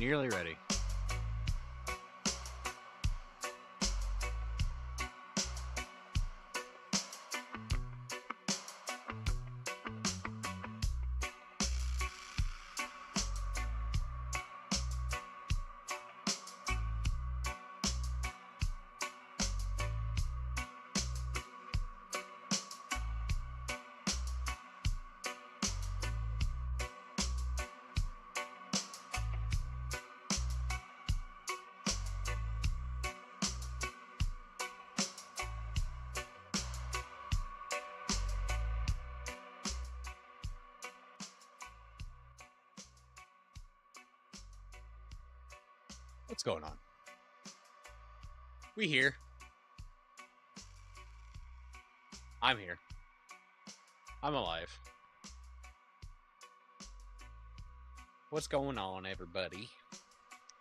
nearly ready. What's going on? We here. I'm here. I'm alive. What's going on, everybody?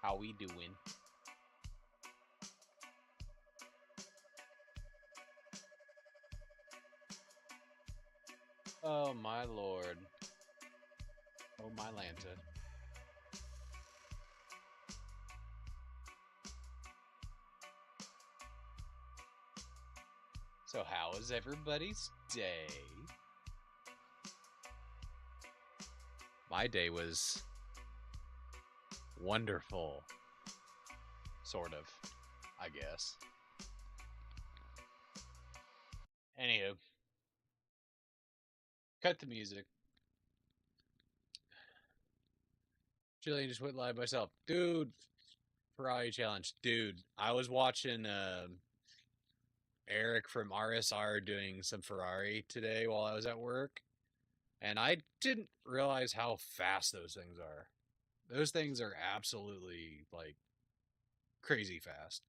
How we doing? Oh my lord. Oh my Lanta. So how was everybody's day? My day was wonderful. Sort of, I guess. Anywho. Cut the music. Jillian just went live myself. Dude, Ferrari challenge. Dude, I was watching Eric from RSR doing some Ferrari today while I was at work, and I didn't realize how fast those things are. Those things are absolutely, like, crazy fast.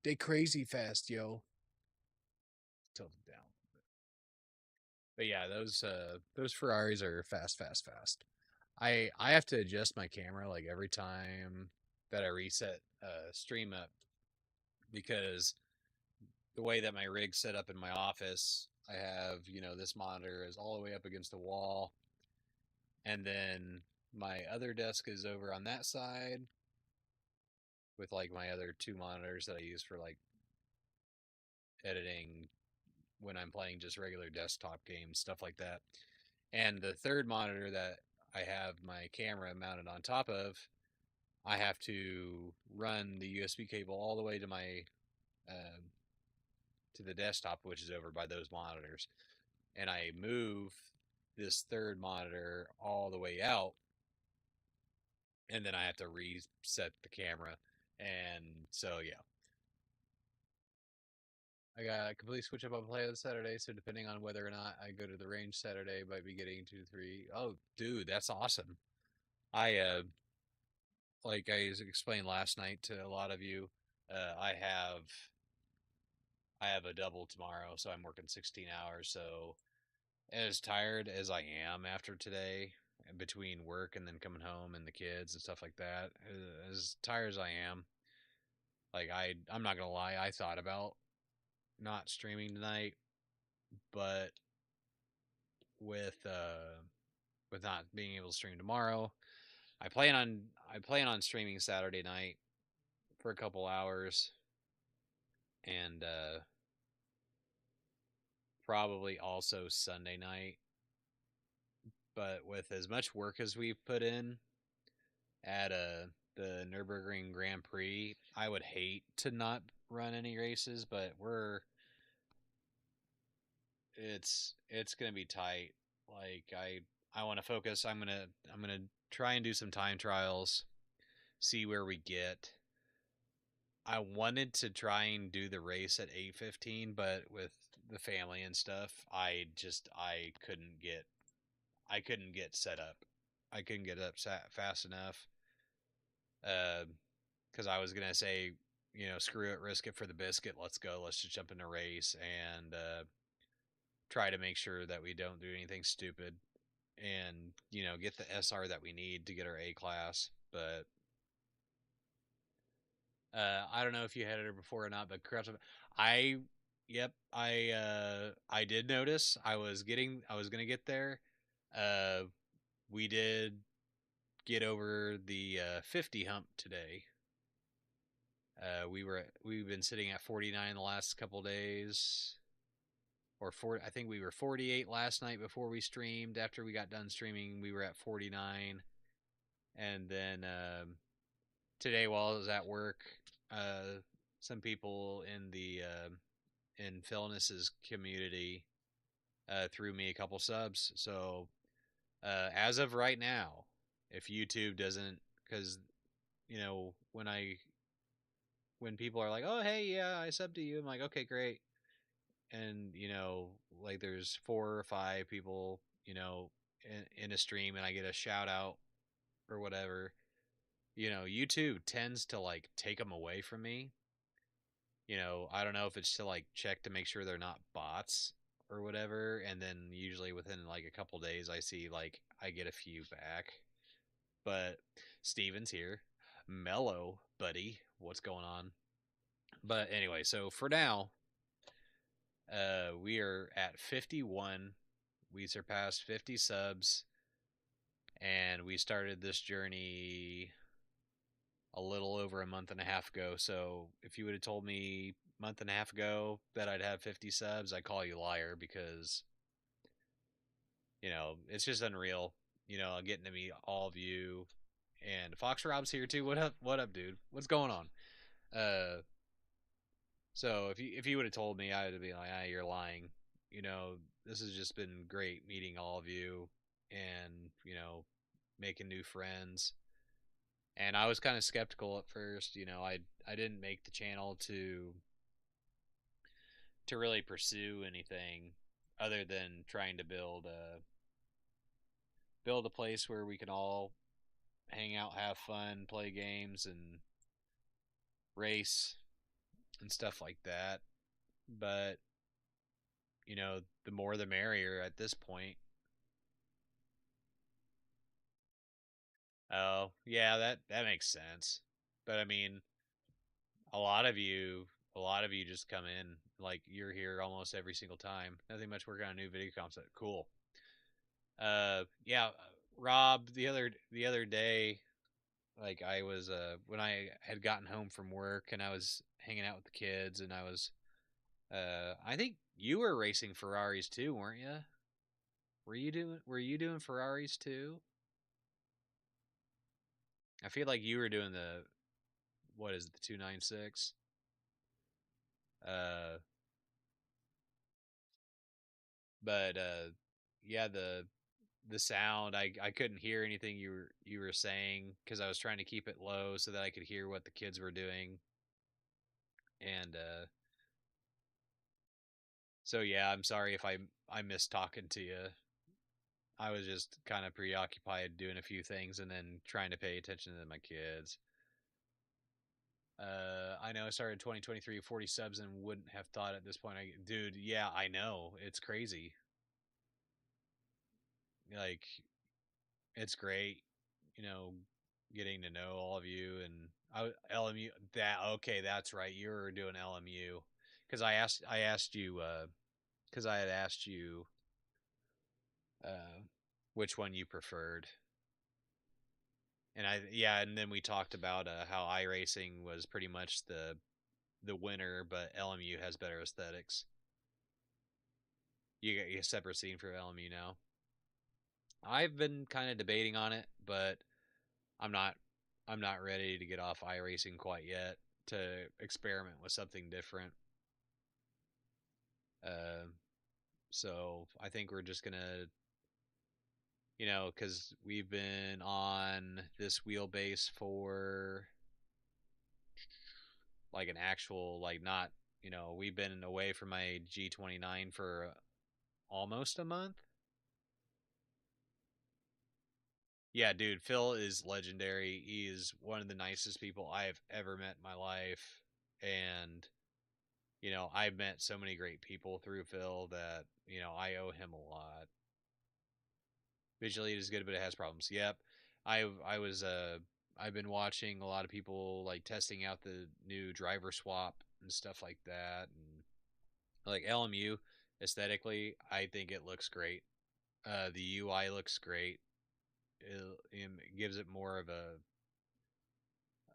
They crazy fast, yo. Tilt it down. But yeah, those Ferraris are fast. I have to adjust my camera like every time that I reset stream up, because the way that my rig's set up in my office, I have, this monitor is all the way up against the wall, and then my other desk is over on that side with like my other two monitors that I use for like editing when I'm playing just regular desktop games, stuff like that. And the third monitor that I have my camera mounted on top of, I have to run the USB cable all the way to my to the desktop, which is over by those monitors, and I move this third monitor all the way out, and then I have to reset the camera. And so yeah, I got a complete switch up on play on Saturday, so depending on whether or not I go to the range Saturday, might be getting 2-3. Oh dude, that's awesome. I like I explained last night to a lot of you, I have a double tomorrow, so I'm working 16 hours. So as tired as I am after today, between work and then coming home and the kids and stuff like that, as tired as I am, like I'm not gonna lie, I thought about not streaming tonight, but with not being able to stream tomorrow, I plan on streaming Saturday night for a couple hours, and probably also Sunday night. But with as much work as we've put in at the Nurburgring Grand Prix, I would hate to not run any races, but it's gonna be tight. Like I want to focus. I'm gonna try and do some time trials, see where we get. I wanted to try and do the race at 8:15, but with the family and stuff, I couldn't get set up. I couldn't get up fast enough. Because I was gonna say, screw it, risk it for the biscuit. Let's go. Let's just jump in a race and try to make sure that we don't do anything stupid, and get the SR that we need to get our A class. But I don't know if you had it before or not, but I yep, I did notice I was gonna get there. Uh we did get over the 50 hump today. We've been sitting at 49 the last couple days, or 40. I think we were 48 last night before we streamed. After we got done streaming, we were at 49, and then today while I was at work, some people in the in Philness's community threw me a couple subs. So as of right now, if YouTube doesn't, because when people are like, oh hey, yeah, I subbed to you, I'm like, okay, great. And like there's 4 or 5 people in a stream, and I get a shout out or whatever. YouTube tends to like take them away from me. I don't know if it's to like check to make sure they're not bots or whatever, and then usually within like a couple days I see like I get a few back. But Steven's here. Mellow, buddy. What's going on? But anyway, so for now, we are at 51. We surpassed 50 subs, and we started this journey a little over a month and a half ago. So if you would have told me a month and a half ago that I'd have 50 subs, I'd call you a liar, because it's just unreal. Getting to meet all of you, and Fox Rob's here too. What up? What up, dude? What's going on? So if you would have told me, I would have been like, you're lying. This has just been great meeting all of you, and making new friends. And I was kind of skeptical at first. I didn't make the channel to really pursue anything other than trying to build a place where we can all hang out, have fun, play games, and race and stuff like that. But the more the merrier at this point. Oh, yeah, that makes sense. But I mean, a lot of you just come in, like you're here almost every single time. Nothing much working on a new video concept. Cool. Yeah, Rob, the other day, like I was when I had gotten home from work and I was hanging out with the kids, and I was I think you were racing Ferraris too, weren't you? Were you doing Ferraris too? I feel like you were doing the, what is it, the 296? Uh but yeah, the sound, I couldn't hear anything you were saying, cuz I was trying to keep it low so that I could hear what the kids were doing. And so yeah, I'm sorry if I missed talking to you. I was just kind of preoccupied doing a few things and then trying to pay attention to my kids. I know I started 2023 with 40 subs and wouldn't have thought at this point. Dude, yeah, I know. It's crazy. Like, it's great, you know, getting to know all of you. And LMU, okay, that's right. You were doing LMU because I asked you because I had asked you uh, which one you preferred. And and then we talked about how iRacing was pretty much the winner, but LMU has better aesthetics. You get a separate scene for LMU now. I've been kind of debating on it, but I'm not I'm not ready to get off iRacing quite yet to experiment with something different. Uh, so I think we're just gonna, because we've been on this wheelbase for like an actual, like, not, we've been away from my G29 for almost a month. Yeah, dude, Phil is legendary. He is one of the nicest people I have ever met in my life. And, I've met so many great people through Phil that, I owe him a lot. Visually it is good, but it has problems. Yep. I've been watching a lot of people like testing out the new driver swap and stuff like that. And like LMU aesthetically, I think it looks great. The UI looks great. it gives it more of a,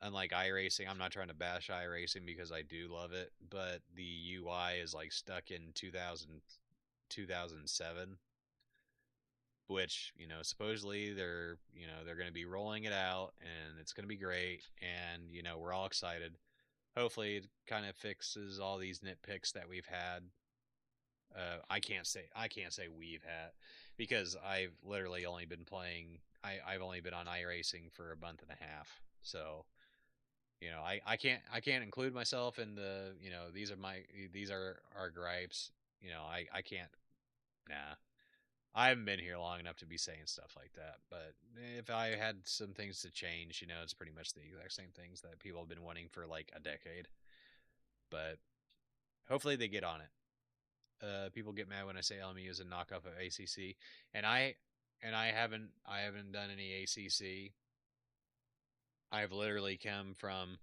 unlike iRacing. I'm not trying to bash iRacing because I do love it, but the UI is like stuck in 2007, which, supposedly they're going to be rolling it out and it's going to be great, and we're all excited. Hopefully it kind of fixes all these nitpicks that we've had. I can't say we've had, because I've literally only been playing. I've only been on iRacing for a month and a half, so I can't include myself in the, these are our gripes. I can't. Nah, I haven't been here long enough to be saying stuff like that. But if I had some things to change, it's pretty much the exact same things that people have been wanting for like a decade. But hopefully they get on it. People get mad when I say LMU is a knockoff of ACC, and I haven't done any ACC. I've literally come from.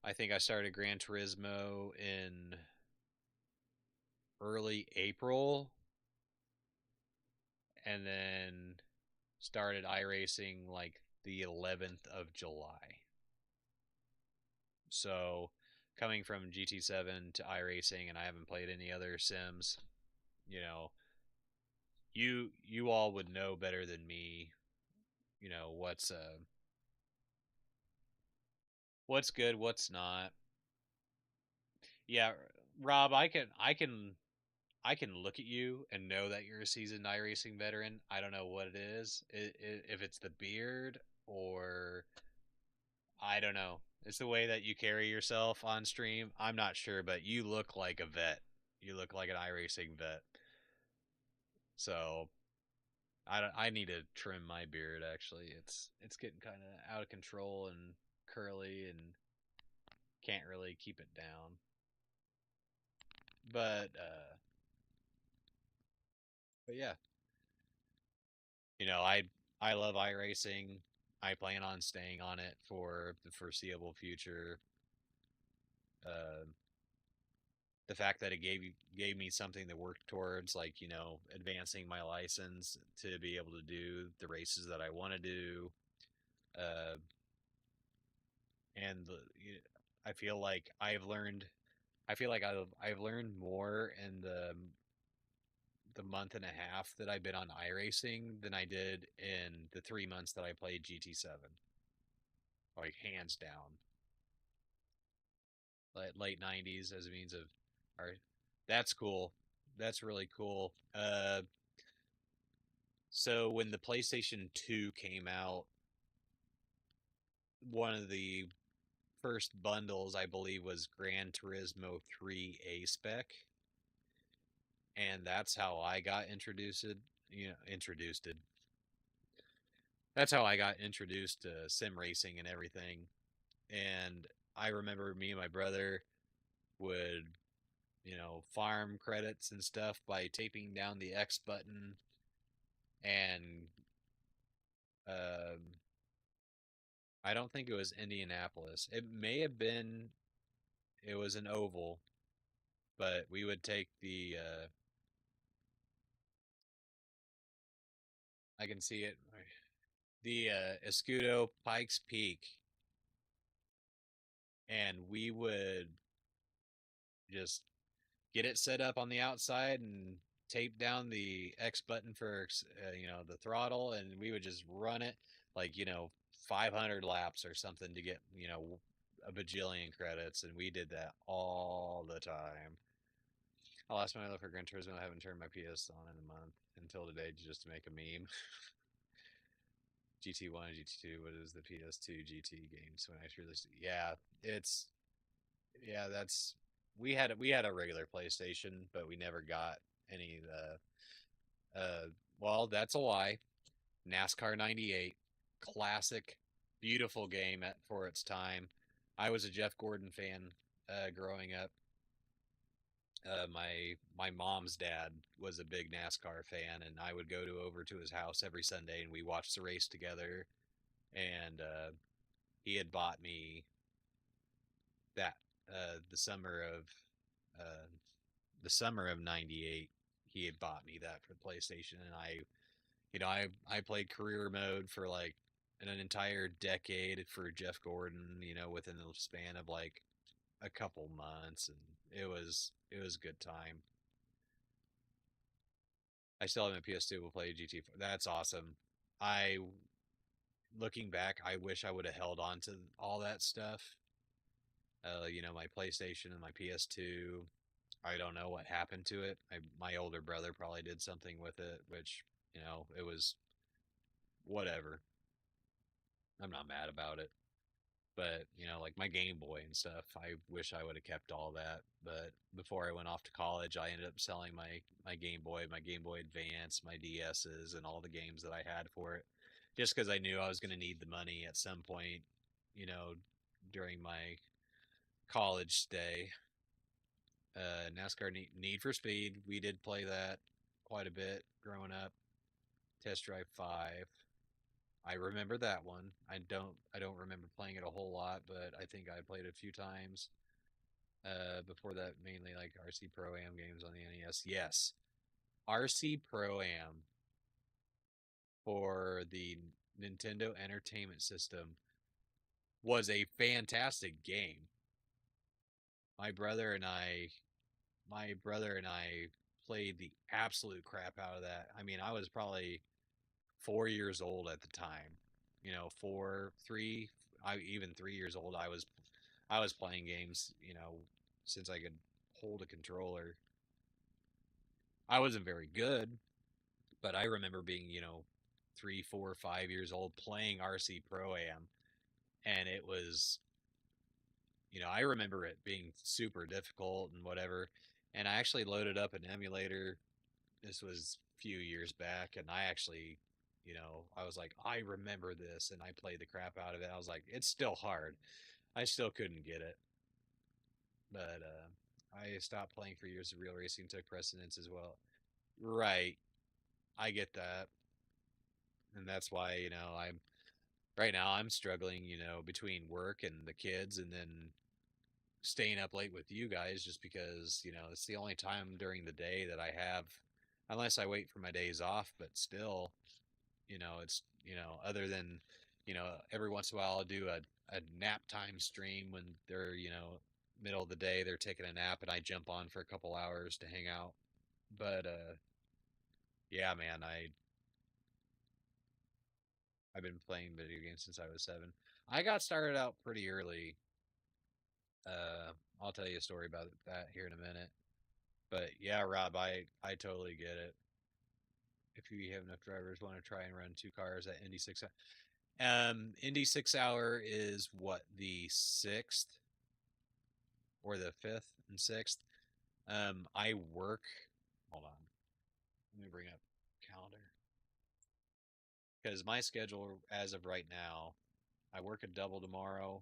I think I started Gran Turismo in early April, and then started iRacing like the 11th of July. So coming from GT7 to iRacing, and I haven't played any other sims, you know, you all would know better than me, what's good, what's not. Yeah, Rob, I can look at you and know that you're a seasoned iRacing veteran. I don't know what it is. If it's the beard, or I don't know. It's the way that you carry yourself on stream. I'm not sure, but you look like a vet. You look like an iRacing vet. So I need to trim my beard. Actually, it's getting kind of out of control and curly, and can't really keep it down. But but yeah, I love iRacing. I plan on staying on it for the foreseeable future. Uh, the fact that it gave me something to work towards, like advancing my license to be able to do the races that I want to do, uh, and I feel like I've learned. I feel like I've learned more in the month and a half that I've been on iRacing than I did in the 3 months that I played GT7. Like hands down, like late '90s as a means of. All right, that's cool. That's really cool. So when the PlayStation 2 came out, one of the first bundles I believe was Gran Turismo 3 A Spec, and that's how I got introduced. Introduced. That's how I got introduced to sim racing and everything. And I remember me and my brother would, farm credits and stuff by taping down the X button, and um, I don't think it was Indianapolis. It may have been. It was an oval, but we would take the. I can see it. The Escudo Pikes Peak, and we would just get it set up on the outside and tape down the X button for the throttle, and we would just run it like 500 laps or something to get a bajillion credits, and we did that all the time. I lost my love for Gran Turismo. I haven't turned my PS on in a month until today just to make a meme. GT1 and GT2. What is the PS2 GT games when I released? Yeah, it's that's we had a regular PlayStation, but we never got any of the. Well, that's a lie. NASCAR '98, classic, beautiful game for its time. I was a Jeff Gordon fan growing up. My mom's dad was a big NASCAR fan, and I would go over to his house every Sunday, and we watched the race together. And he had bought me that the summer of uh, '98. He had bought me that for PlayStation, and I played career mode for like an entire decade for Jeff Gordon, within the span of like a couple months, and it was a good time. I still have my PS2. We'll play GT4. That's awesome. I Looking back, I wish I would have held on to all that stuff. My PlayStation and my PS2. I don't know what happened to it. My older brother probably did something with it, which it was whatever. I'm not mad about it. But like my Game Boy and stuff, I wish I would have kept all that. But before I went off to college, I ended up selling my Game Boy, my Game Boy Advance, my DS's, and all the games that I had for it, just because I knew I was going to need the money at some point, you know, during my college stay. NASCAR Need for Speed, we did play that quite a bit growing up. Test Drive 5. I remember that one. I don't remember playing it a whole lot, but I think I played it a few times. Before that, mainly like RC Pro Am games on the NES. Yes, RC Pro Am for the Nintendo Entertainment System was a fantastic game. My brother and I, my brother and I played the absolute crap out of that. I mean, I was probably 4 years old at the time. Four, three, even 3 years old. I was playing games. Since I could hold a controller. I wasn't very good, but I remember being 3, 4, 5 years old playing RC Pro Am, and it was I remember it being super difficult and whatever. And I actually loaded up an emulator. This was a few years back, and I actually I was like, I remember this, and I played the crap out of it. I was like, it's still hard. I still couldn't get it, but I stopped playing for years. The real racing took precedence as well. Right, I get that, and that's why I'm right now I'm struggling. Between work and the kids, and then staying up late with you guys, just because it's the only time during the day that I have, unless I wait for my days off. But still, it's other than every once in a while I'll do a nap time stream when they're middle of the day, they're taking a nap, and I jump on for a couple hours to hang out. But yeah, man, I've been playing video games since I was 7. I got started out pretty early. I'll tell you a story about that here in a minute. But yeah, Rob, I totally get it. If you have enough drivers want to try and run 2 cars at Indy 6, Indy 6 hour is what, the 6th or the 5th and 6th. I work. Hold on, let me bring up calendar, because my schedule as of right now, I work a double tomorrow.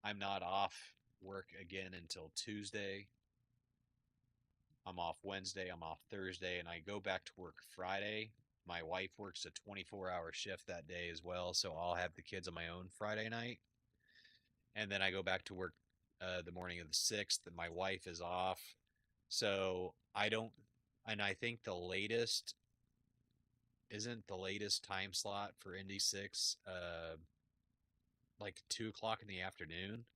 I'm not off work again until Tuesday. I'm off Wednesday, I'm off Thursday, and I go back to work Friday. My wife works a 24-hour shift that day as well, so I'll have the kids on my own Friday night. And then I go back to work the morning of the 6th, and my wife is off. So I don't, and I think the latest time slot for Indy 6, like 2 o'clock in the afternoon,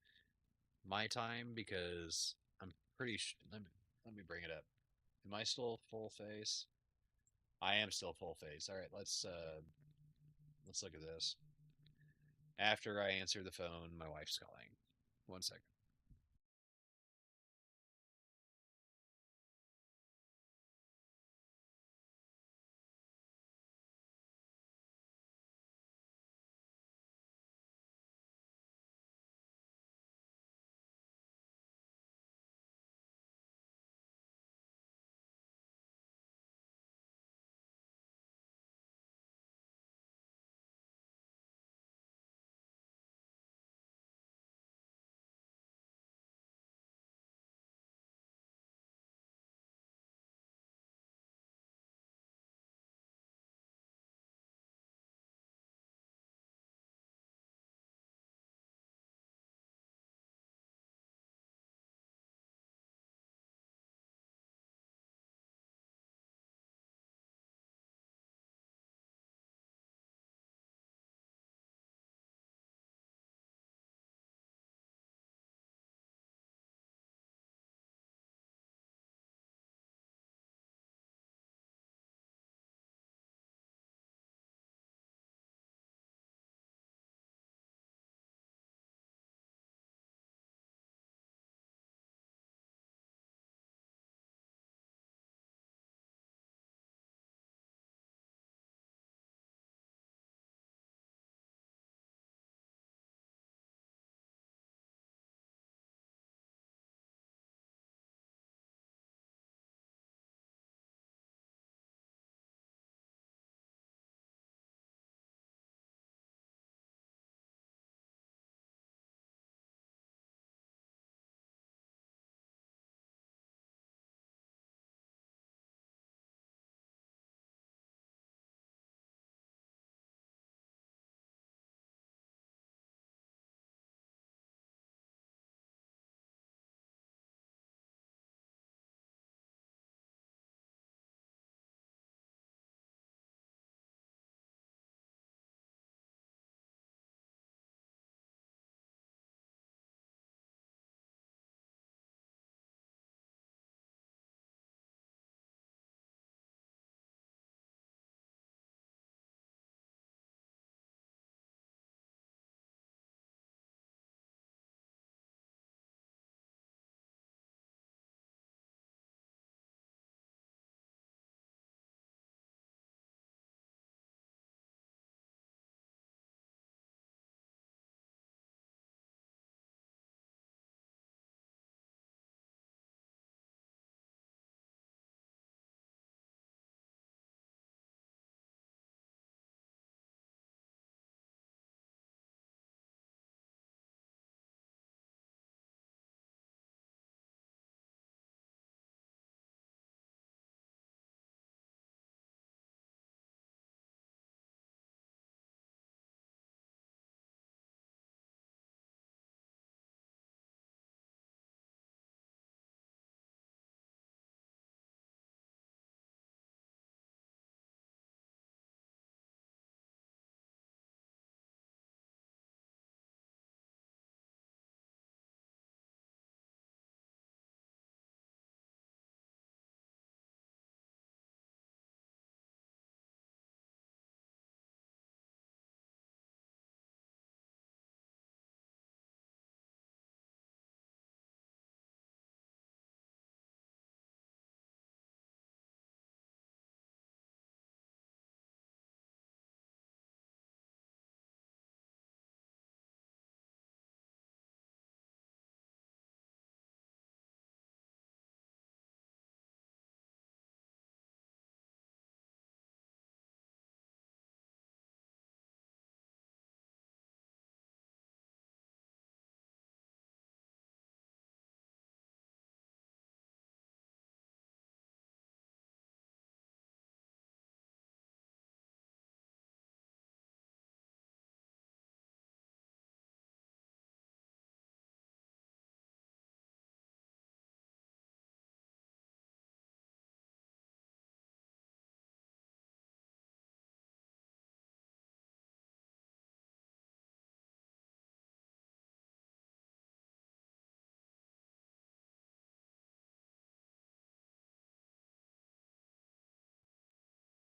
my time, because I'm pretty sure. Let me bring it up. Am I still full face? I am still full face. All right, let's look at this. After I answer the phone, my wife's calling. 1 second.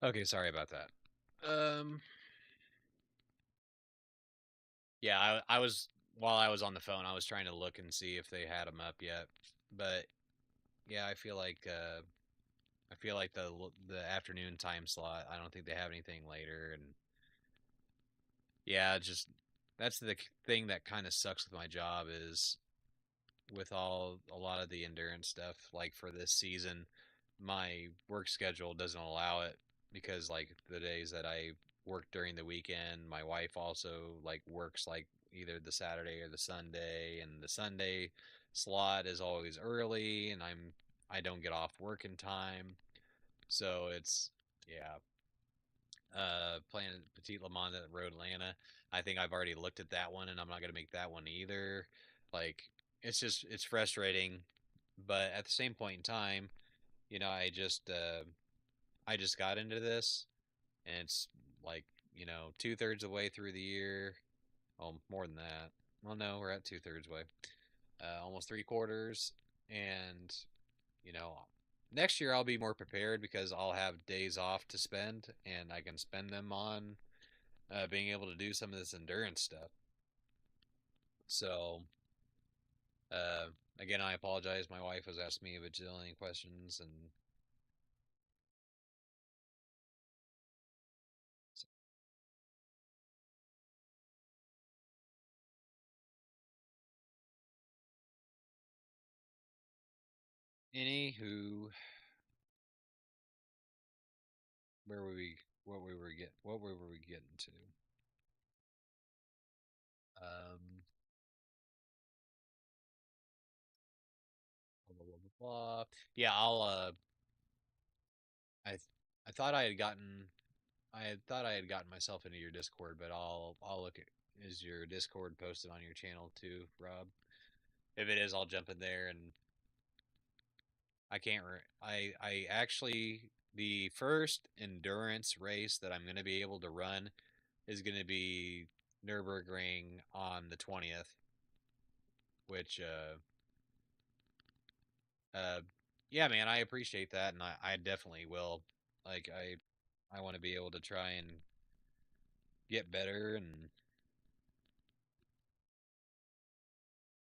Okay, sorry about that. Um, yeah, I was while I was on the phone, I was trying to look and see if they had them up yet. But yeah, I feel like the afternoon time slot. I don't think they have anything later, and yeah, just that's the thing that kind of sucks with my job is with all a lot of the endurance stuff. Like for this season, my work schedule doesn't allow it because like the days that I work during the weekend, my wife also like works like either the Saturday or the Sunday, and the Sunday slot is always early, and I don't get off work in time, so it's yeah. Playing Petite Le Mans at Road Atlanta. I think I've already looked at that one, and I'm not gonna make that one either. Like it's frustrating, but at the same point in time, you know, I just got into this, and it's like 2/3 of the way through the year. Oh, more than that. Well, no, we're at 2/3 way, almost 3/4, and you know, next year I'll be more prepared because I'll have days off to spend, and I can spend them on being able to do some of this endurance stuff. So, uh, again, I apologize. My wife was asking me a bajillion questions, and so, anywho, where were we? What were we getting to? Um, blah, blah, blah, blah, blah. Yeah, I I thought I had gotten myself into your Discord, but I'll look at is your Discord posted on your channel too, Rob? If it is, I'll jump in there and I can't. I actually the first endurance race that I'm going to be able to run is going to be Nurburgring on the 20th, which uh yeah, man, I appreciate that, and I definitely will. Like I want to be able to try and get better and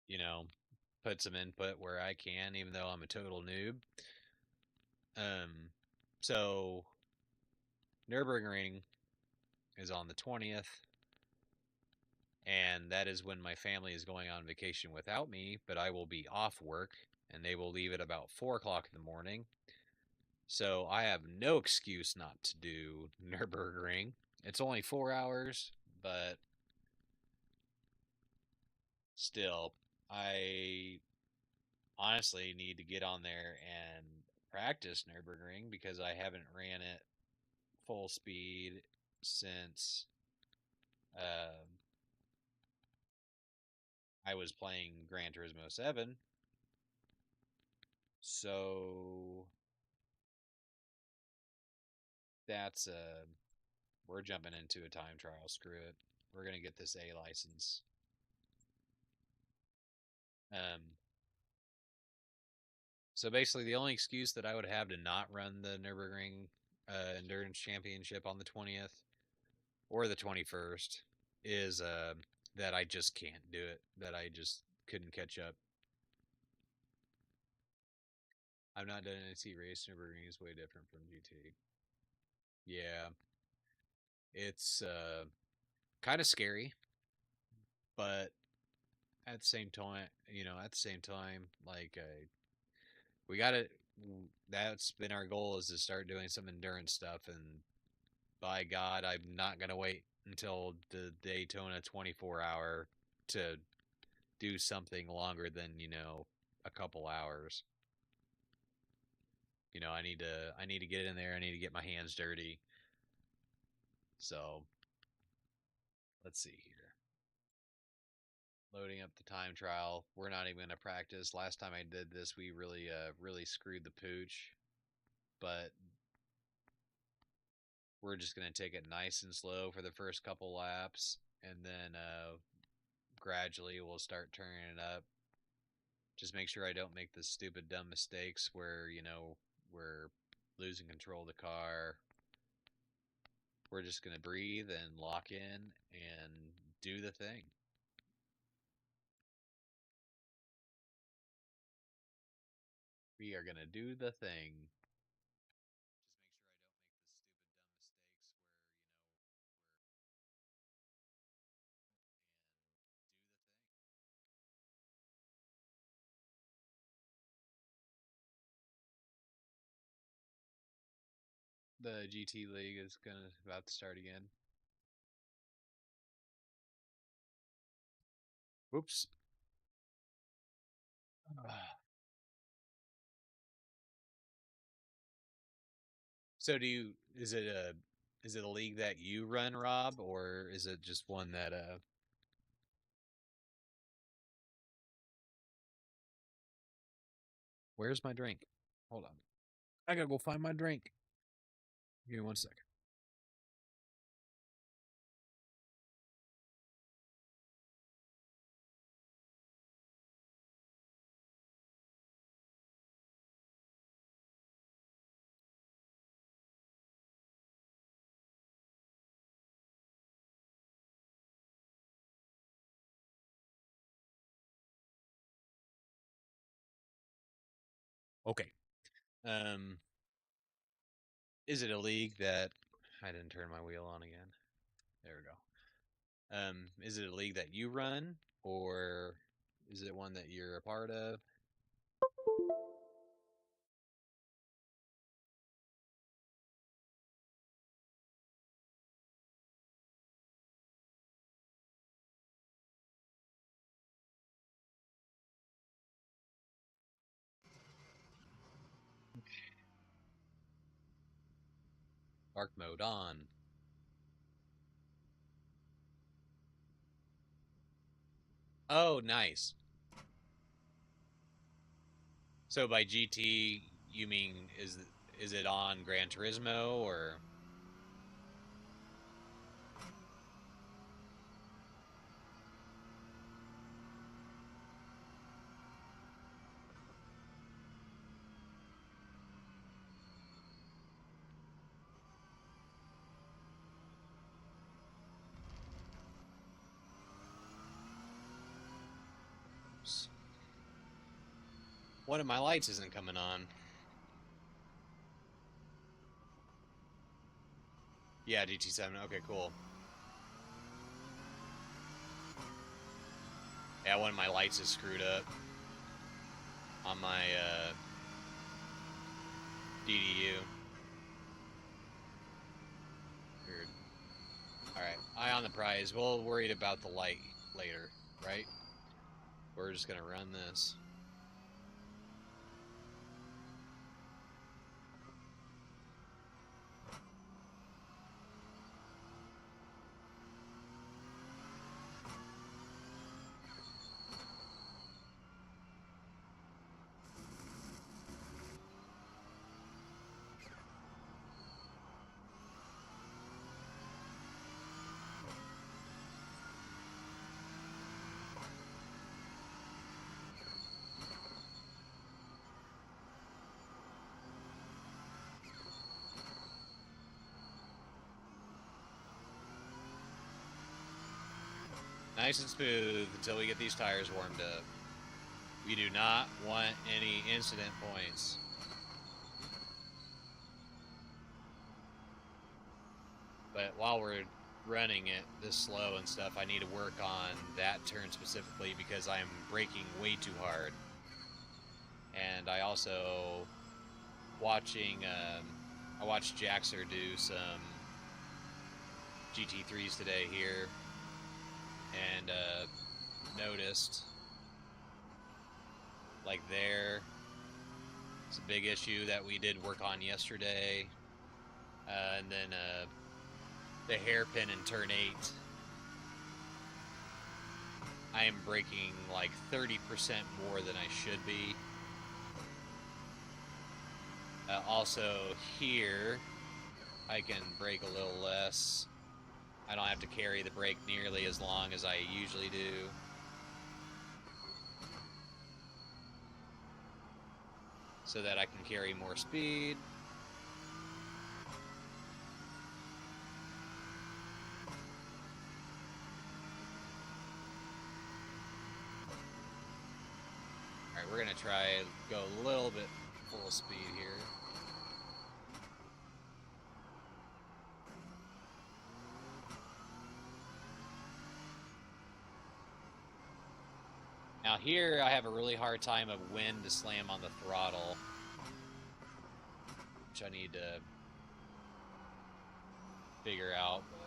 you know put some input where I can, even though I'm a total noob. Um, so Nurburgring is on the 20th, and that is when my family is going on vacation without me, but I will be off work, and they will leave at about 4 o'clock in the morning. So I have no excuse not to do Nurburgring. It's only 4 hours, but still, I honestly need to get on there and practice Nurburgring because I haven't ran it full speed since um, I was playing Gran Turismo 7. So that's we're jumping into a time trial. Screw it. We're gonna get this A license. Um, so basically, the only excuse that I would have to not run the Nurburgring Endurance Championship on the 20th or the 21st is that I just can't do it. That I just couldn't catch up. I've not done an NC race. Nurburgring is way different from GT. Yeah, it's kind of scary, but at the same time, at the same time, like we got to. That's been our goal is to start doing some endurance stuff, and by God, I'm not gonna wait until the Daytona 24 hour to do something longer than a couple hours. I need to get in there. I need to get my hands dirty. So let's see here. Loading up the time trial. We're not even gonna practice. Last time I did this, we really screwed the pooch. But we're just gonna take it nice and slow for the first couple laps, and then gradually we'll start turning it up. Just make sure I don't make the stupid dumb mistakes where we're losing control of the car we're just going to breathe and lock in and do the thing. We are going to do the thing. The GT League is about to start again. Whoops. So is it a league that you run, Rob, or is it just one that where's my drink? Hold on. I gotta go find my drink. Give me 1 second. Okay. Is it a league that I didn't turn my wheel on again? There we go. Is it a league that you run, or is it one that you're a part of? Dark mode on. Oh, nice. So by GT, you mean is it on Gran Turismo or? One of my lights isn't coming on. Yeah, GT7. Okay, cool. Yeah, one of my lights is screwed up on my DDU. Weird. Alright, eye on the prize. We'll worry about the light later, right? We're just gonna run this. Nice and smooth until we get these tires warmed up. We do not want any incident points. But while we're running it this slow and stuff, I need to work on that turn specifically because I'm braking way too hard. And I also watching I watched Jaxer do some GT3s today here and noticed like there it's a big issue that we did work on yesterday, and then the hairpin in turn 8 I am braking like 30% more than I should be. Also here I can brake a little less. I don't have to carry the brake nearly as long as I usually do. So that I can carry more speed. Alright, we're gonna try go a little bit full speed here. Now here I have a really hard time of when to slam on the throttle, which I need to figure out. But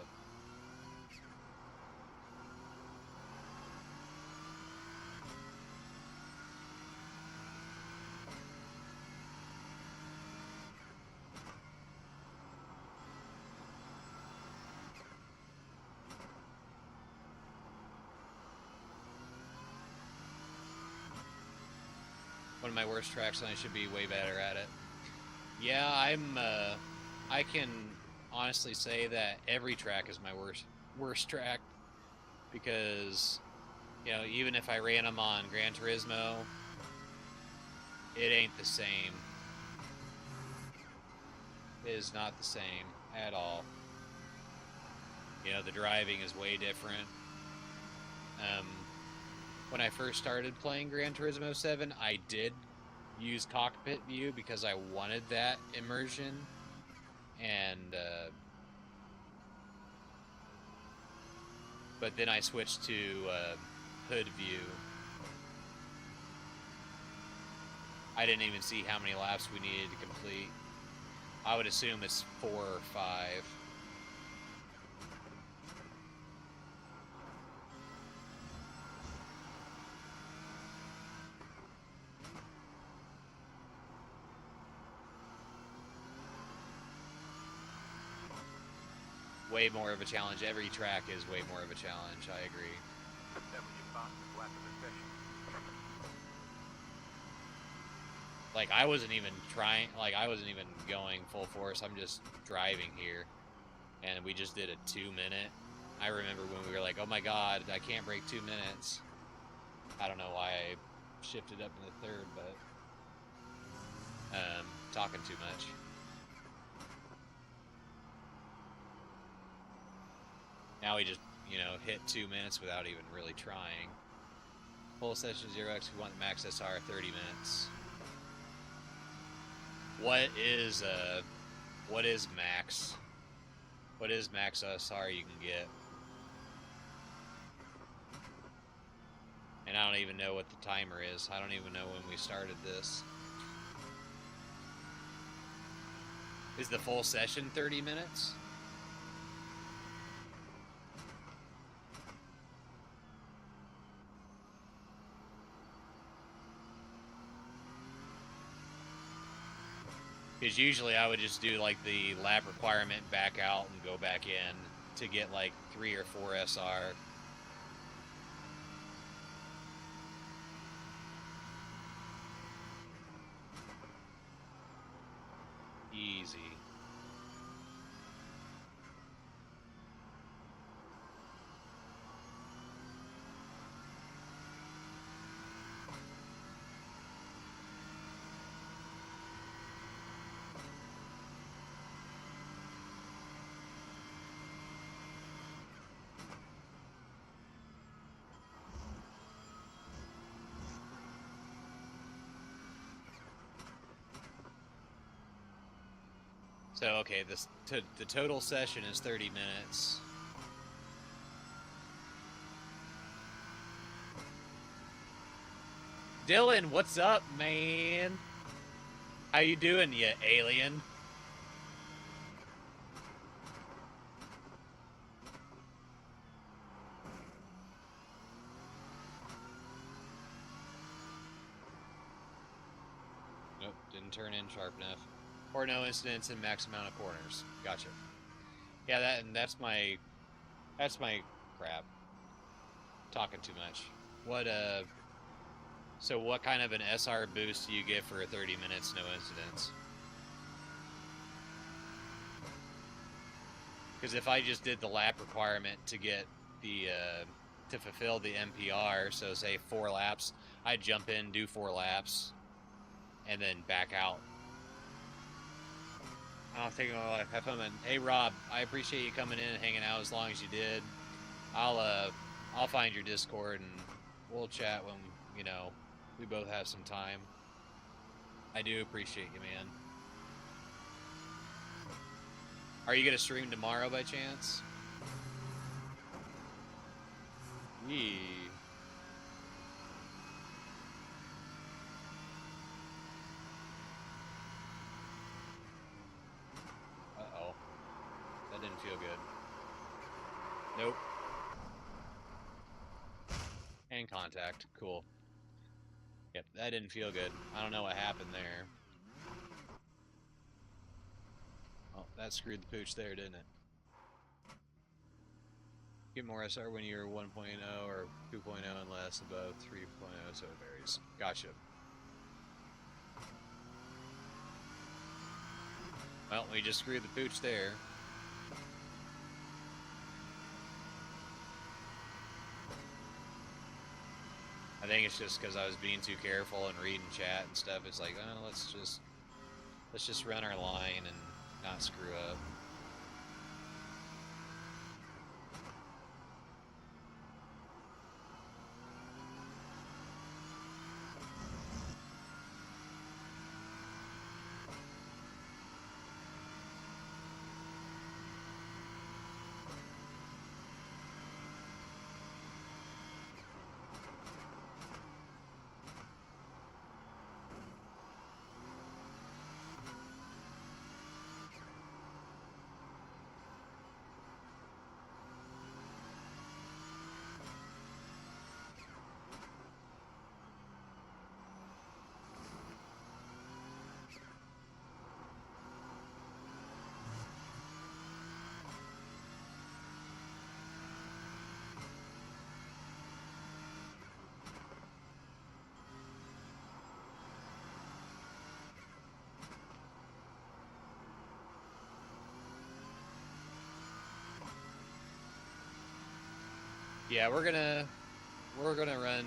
one of my worst tracks, and I should be way better at it. Yeah, I can honestly say that every track is my worst track, because, you know, even if I ran them on Gran Turismo, it ain't the same. It is not the same at all. You know, the driving is way different. When I first started playing Gran Turismo 7, I did use cockpit view because I wanted that immersion, and but then I switched to hood view. I didn't even see how many laps we needed to complete. I would assume it's 4 or 5. Way more of a challenge. Every track is way more of a challenge. I agree. Like, I wasn't even trying, like, I wasn't even going full force. I'm just driving here. And we just did a 2-minute. I remember when we were like, oh my god, I can't break 2 minutes. I don't know why I shifted up in the third, but talking too much. Now we just, you know, hit 2 minutes without even really trying. Full session 0x, we want max SR 30 minutes. What is max? What is max SR you can get? And I don't even know what the timer is. I don't even know when we started this. Is the full session 30 minutes? Because usually I would just do like the lap requirement, back out and go back in to get like 3 or 4 SR. Easy. So, okay, the total session is 30 minutes. Dylan, what's up, man? How you doing, you alien? Nope, didn't turn in sharp enough. Or no incidents in max amount of corners. Gotcha. Yeah, that's my crap. Talking too much. So what kind of an SR boost do you get for 30 minutes, no incidents? Because if I just did the lap requirement to get the, to fulfill the MPR, so say 4 laps, I'd jump in, do 4 laps, and then back out. I'll take my life. Have fun, man. Hey, Rob, I appreciate you coming in and hanging out as long as you did. I'll find your Discord and we'll chat when, you know, We both have some time. I do appreciate you, man. Are you gonna stream tomorrow by chance? Yee. Uh-oh. That didn't feel good. Nope. And contact. Cool. Yep, that didn't feel good. I don't know what happened there. Oh, that screwed the pooch there, didn't it? Get more SR when you're 1.0 or 2.0 and less, above 3.0, so it varies. Gotcha. Well, we just screwed the pooch there. I think it's just because I was being too careful and reading chat and stuff. It's like, oh, let's just run our line and not screw up. Yeah, we're gonna run.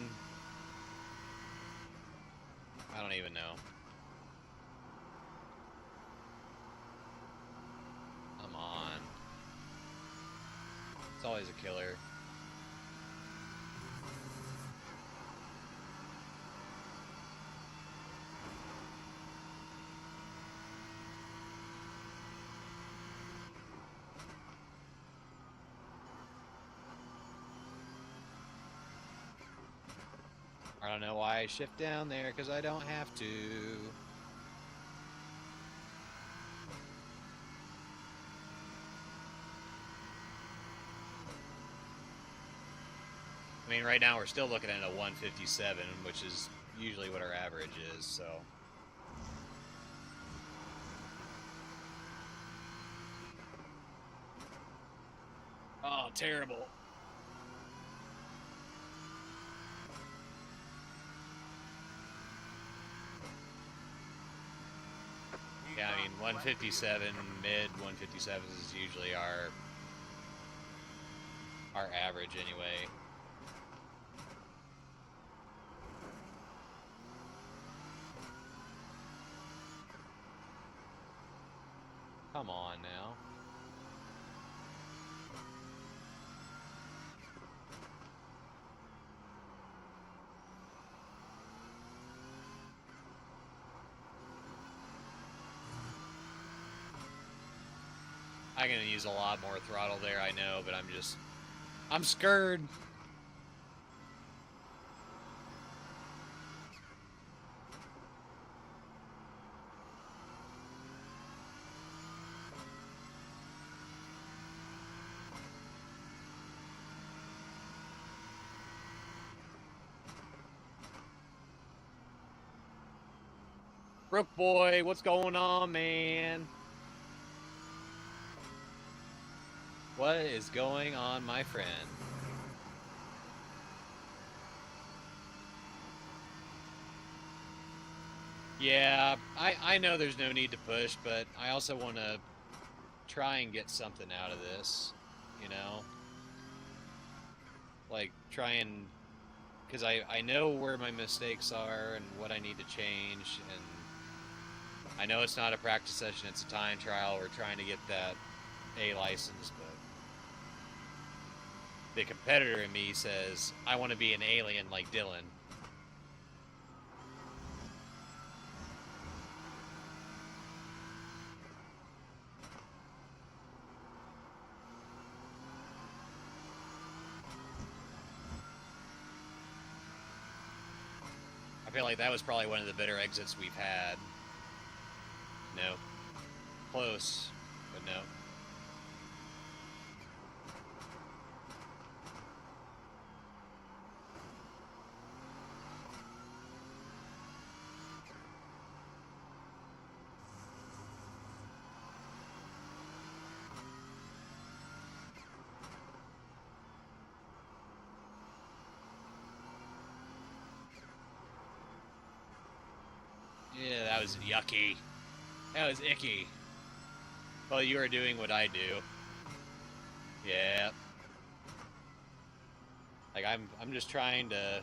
I don't even know. Come on. It's always a killer. I don't know why I shift down there, because I don't have to. I mean, right now we're still looking at a 157, which is usually what our average is, so. Oh, terrible. Yeah, I mean, 157, mid 157s is usually our average anyway. Come on now. I'm gonna use a lot more throttle there, I know, but I'm scared. Brook boy, what's going on, man? What is going on, my friend? Yeah, I know there's no need to push, but I also want to try and get something out of this, you know? Like, try and... Because I know where my mistakes are and what I need to change, and I know it's not a practice session, it's a time trial. We're trying to get that A license, but the competitor in me says, I want to be an alien like Dylan. feel like that was probably one of the better exits we've had. No. Close, but no. Yeah, that was yucky. That was icky. Well, you are doing what I do. Yeah. Like I'm just trying to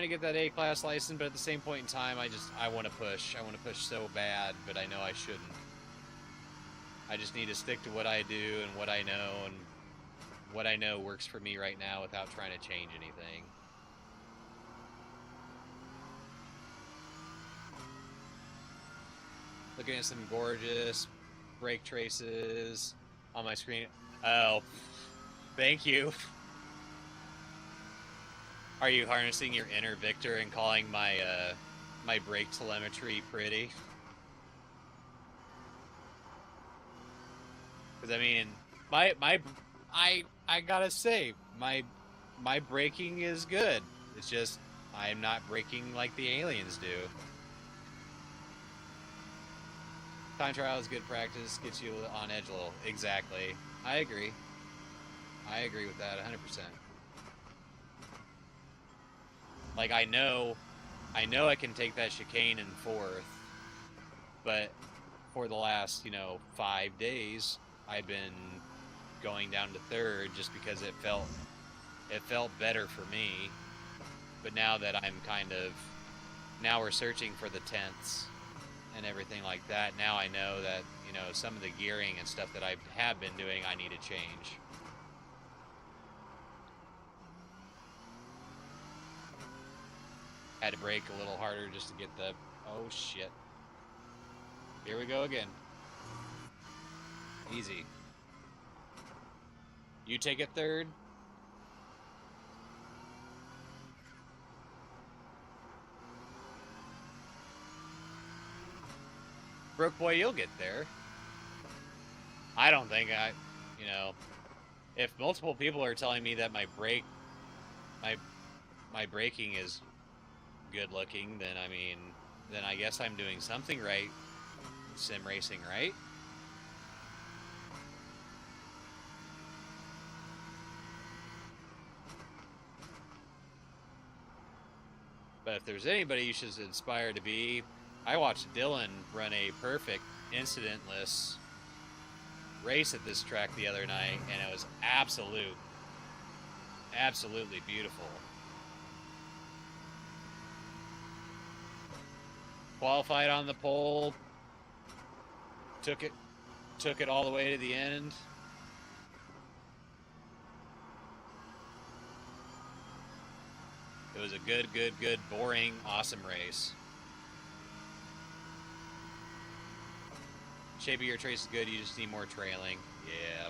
get that A-class license, but at the same point in time, I want to push. I want to push so bad, but I know I shouldn't. I just need to stick to what I do and what I know, and what I know works for me right now without trying to change anything. Looking at some gorgeous brake traces on my screen. Oh, thank you. Are you harnessing your inner Victor and calling my my brake telemetry pretty? Because I mean, I gotta say, my braking is good. It's just I'm not braking like the aliens do. Time trial is good practice, gets you on edge a little. Exactly. I agree. I agree with that 100%. Like, I know I can take that chicane in fourth, but for the last, 5 days, I've been going down to third just because it felt better for me. But now that now we're searching for the tenths and everything like that, now I know that, some of the gearing and stuff that I have been doing, I need to change. Had to brake a little harder just to get the... Oh, shit. Here we go again. Easy. You take it third. Broke boy, you'll get there. I don't think if multiple people are telling me that my braking is good looking, then then I guess I'm doing something right. Sim racing, right? But if there's anybody you should aspire to be, I watched Dylan run a perfect, incidentless race at this track the other night, and it was absolutely beautiful. Qualified on the pole, took it all the way to the end. It was a good, boring, awesome race. Shape of your trace is good, you just need more trailing. Yeah.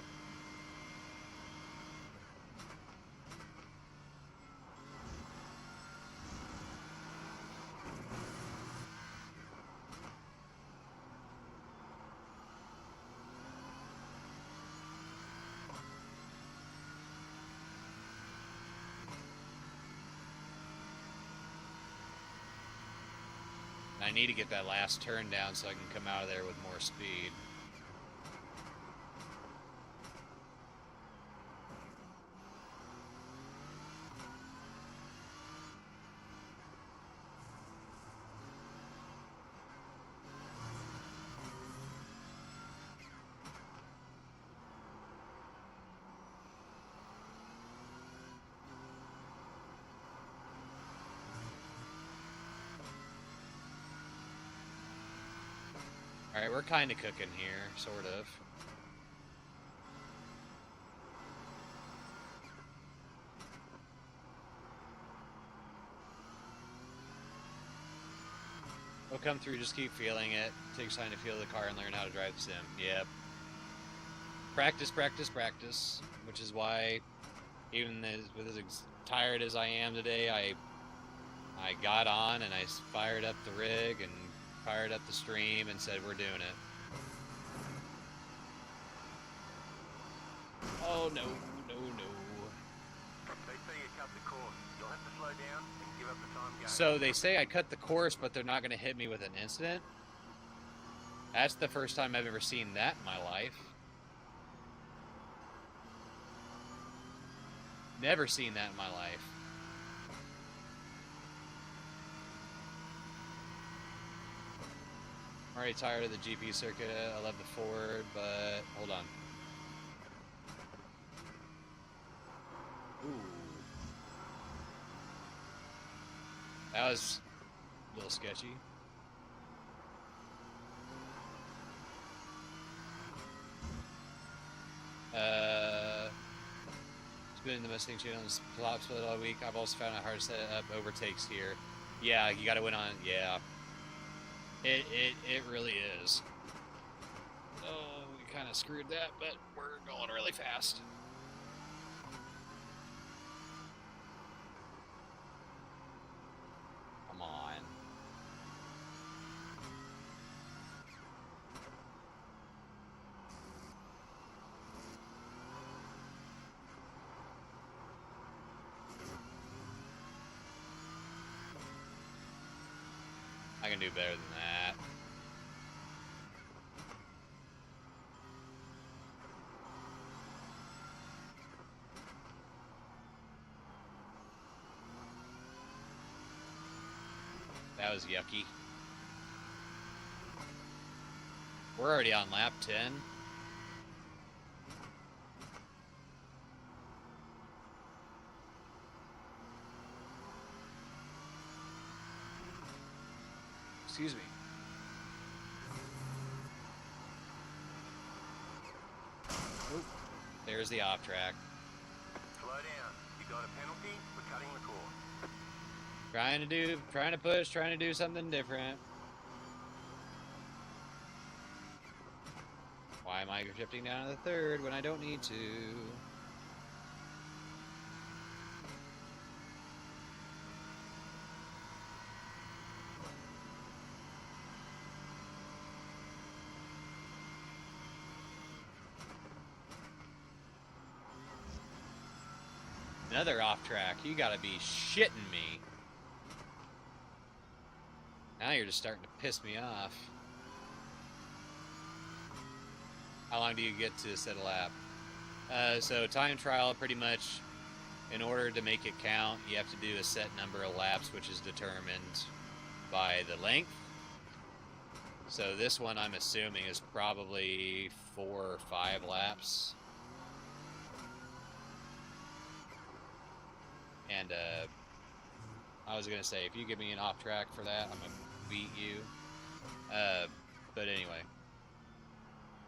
I need to get that last turn down so I can come out of there with more speed. Alright, we're kind of cooking here, sort of. We'll come through, just keep feeling it. Takes time to feel the car and learn how to drive the sim. Yep. Practice, practice, practice. Which is why, Even with as tired as I am today, I got on and I fired up the rig and fired up the stream and said we're doing it. Oh no, no, no. They say you cut the course. You'll have to slow down and give up the time going. So they say I cut the course, but they're not going to hit me with an incident? That's the first time I've ever seen that in my life. Never seen that in my life. I'm already tired of the GP circuit. I love the Ford, but hold on. Ooh. That was a little sketchy. Been in the Mustang channel and CLUBSPORT all week. I've also found it hard to set up overtakes here. Yeah, you gotta win on, yeah. It really is. Oh, we kind of screwed that, but we're going really fast. Come on. I can do better than that. That was yucky. We're already on lap 10. Excuse me. Oop. There's the off track. Slow down. You got a penalty for cutting the course. Trying to push, trying to do something different. Why am I drifting down to the third when I don't need to? Another off track. You gotta be shitting me. Now you're just starting to piss me off. How long do you get to set a lap? So time trial, pretty much, in order to make it count, you have to do a set number of laps, which is determined by the length. So this one, I'm assuming, is probably 4 or 5 laps. And I was gonna say, if you give me an off track for that, I'm gonna beat you. But anyway.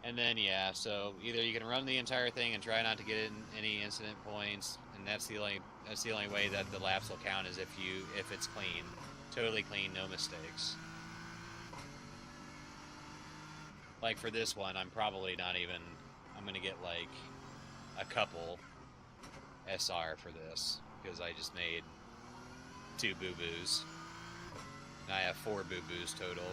And then yeah, so either you can run the entire thing and try not to get in any incident points, and that's the only way that the laps will count, is if it's clean, totally clean, no mistakes. Like for this one, I'm probably not even. I'm gonna get like a couple SR for this, because I just made 2 boo-boos. And I have 4 boo-boos total.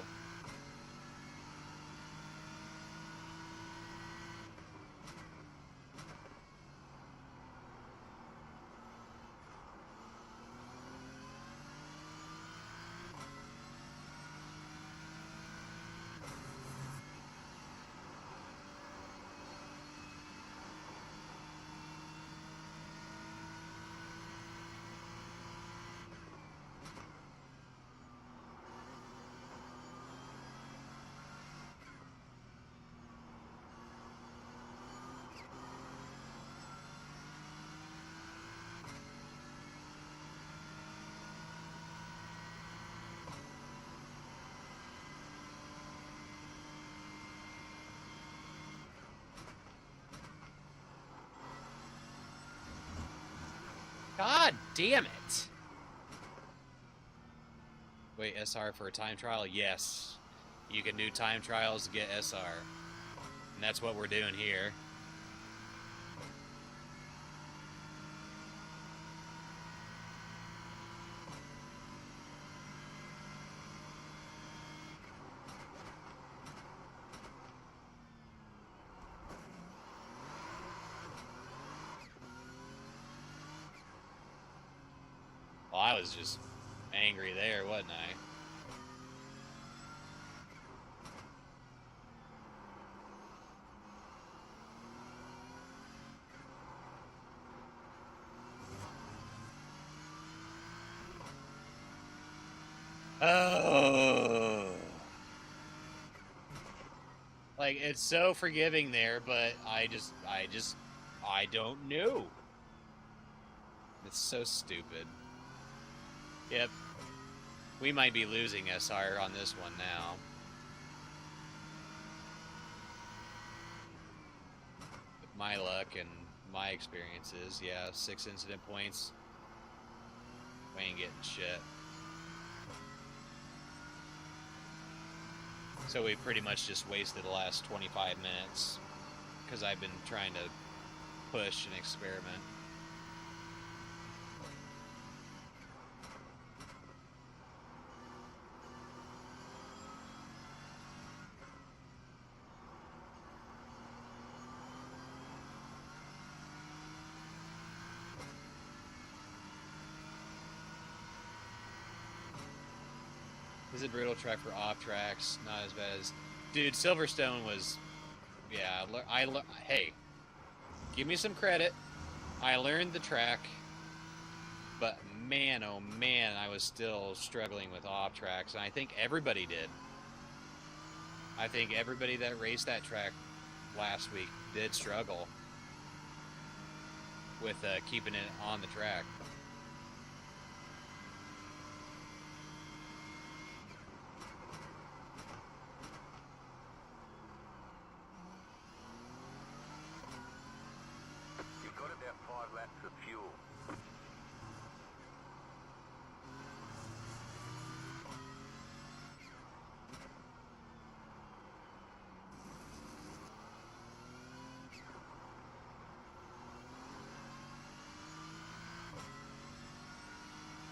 God damn it! Wait, SR for a time trial? Yes. You can do time trials to get SR. And that's what we're doing here. Well, I was just angry there, wasn't I? Oh. Like, it's so forgiving there, but I don't know. It's so stupid. Yep. We might be losing SR on this one now. With my luck and my experiences, yeah, 6 incident points. We ain't getting shit. So we pretty much just wasted the last 25 minutes because I've been trying to push and experiment. This is a brutal track for off tracks, not as bad as... Dude, Silverstone was... Yeah, hey, give me some credit. I learned the track, but man, oh man, I was still struggling with off tracks, and I think everybody did. I think everybody that raced that track last week did struggle with keeping it on the track. You've got about 5 laps of fuel.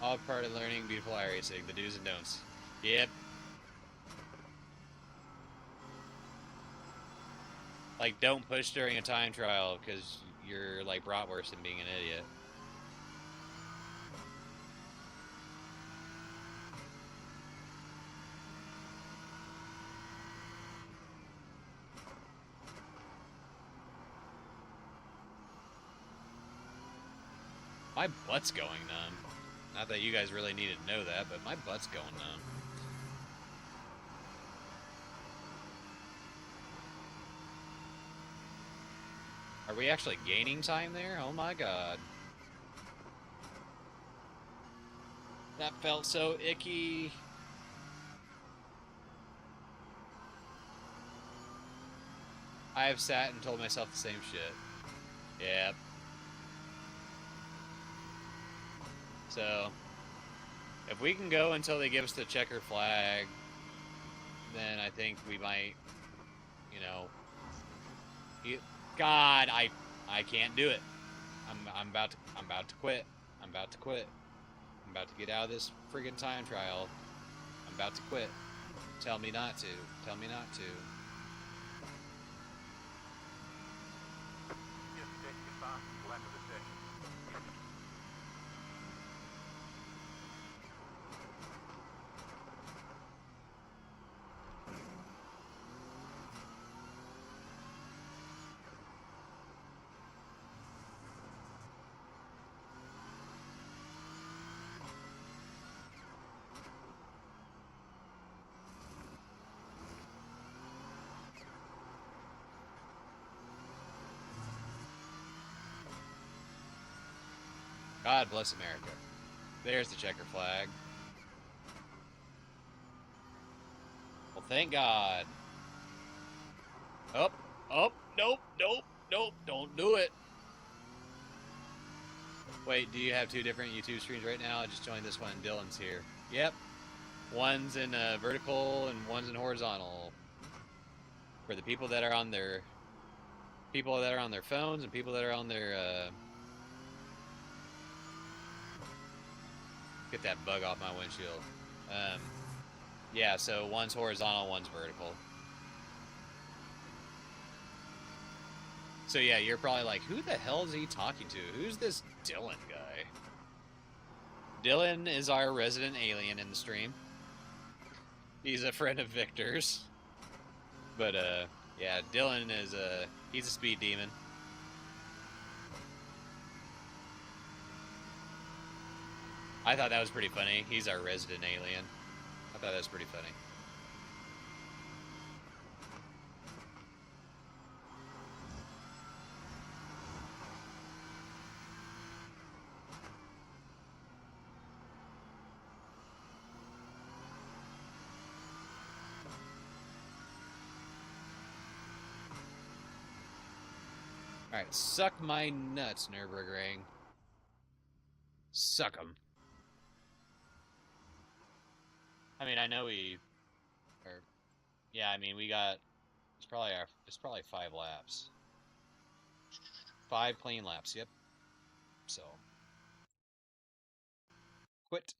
All part of learning beautiful iRacing, the do's and don'ts. Yep. Like, don't push during a time trial because you're like BratWurst and being an idiot. My butt's going numb. Not that you guys really needed to know that, but my butt's going numb. Are we actually gaining time there? Oh my god. That felt so icky. I have sat and told myself the same shit. Yep. So, if we can go until they give us the checker flag, then I think we might, you know... God, I can't do it. I'm about to quit. I'm about to quit. I'm about to get out of this friggin' time trial. I'm about to quit. Tell me not to. Tell me not to. Just set your fastest lap of the session. God bless America. There's the checker flag. Well, thank God. Oh, nope, don't do it. Wait, do you have 2 different YouTube streams right now? I just joined this one and Dylan's here. Yep. One's in vertical and one's in horizontal. For the people that are on their phones and people that are on their get that bug off my windshield. Yeah, so one's horizontal, one's vertical. So yeah, you're probably like, who the hell is he talking to? Who's this Dylan guy? Dylan is our resident alien in the stream. He's a friend of Victor's. But yeah, Dylan is he's a speed demon. I thought that was pretty funny. He's our resident alien. I thought that was pretty funny. Alright, suck my nuts, Nurburgring. Suck them. I mean, I know we are. Yeah, I mean, we got. It's probably 5 laps. 5 clean laps, yep. So. Quit.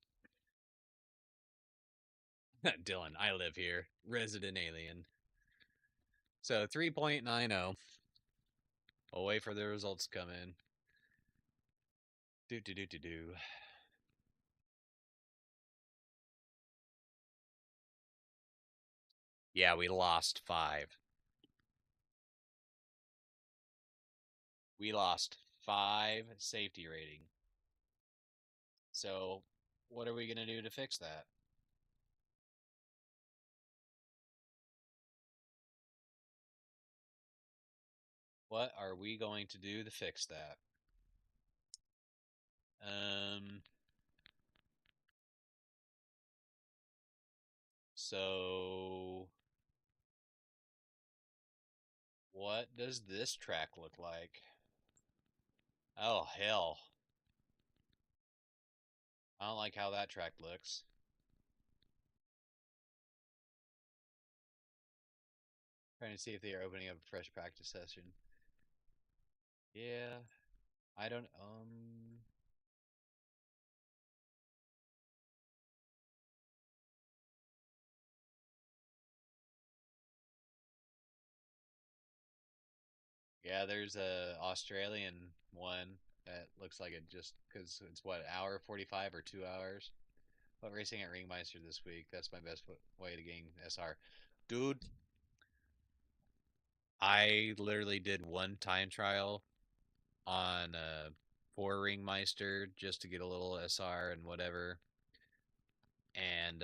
Dylan, I live here. Resident alien. So 3.90. We'll wait for the results to come in. Do. Yeah, we lost 5. We lost 5 safety rating. So, what are we going to do to fix that? What are we going to do to fix that? So what does this track look like? Oh, hell. I don't like how that track looks. Trying to see if they are opening up a fresh practice session. Yeah. I don't, yeah, there's a Australian one that looks like it just, because it's what, hour 45 or 2 hours? What racing at Ringmeister this week? That's my best way to gain SR. Dude, I literally did one time trial on for Ringmeister just to get a little SR and whatever. And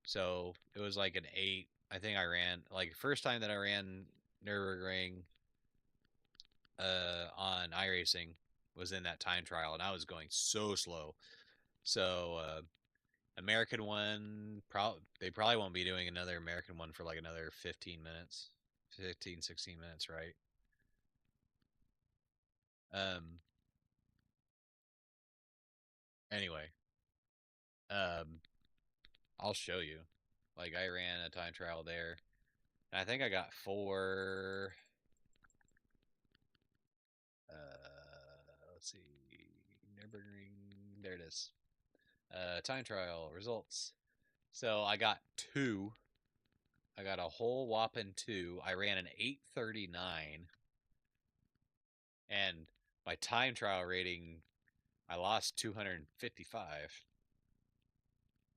so it was like an 8. I think I ran like first time that I ran Nurburgring on iRacing was in that time trial, and I was going so slow. So American one, they probably won't be doing another American one for like another 15 minutes, 15, 16 minutes, right? Um. Anyway, um, I'll show you. Like I ran a time trial there, and I think I got 4. Let's see, Nurburgring. There it is. Time trial results. So I got 2. I got a whole whopping 2. I ran an 8:39, and my time trial rating, I lost 255.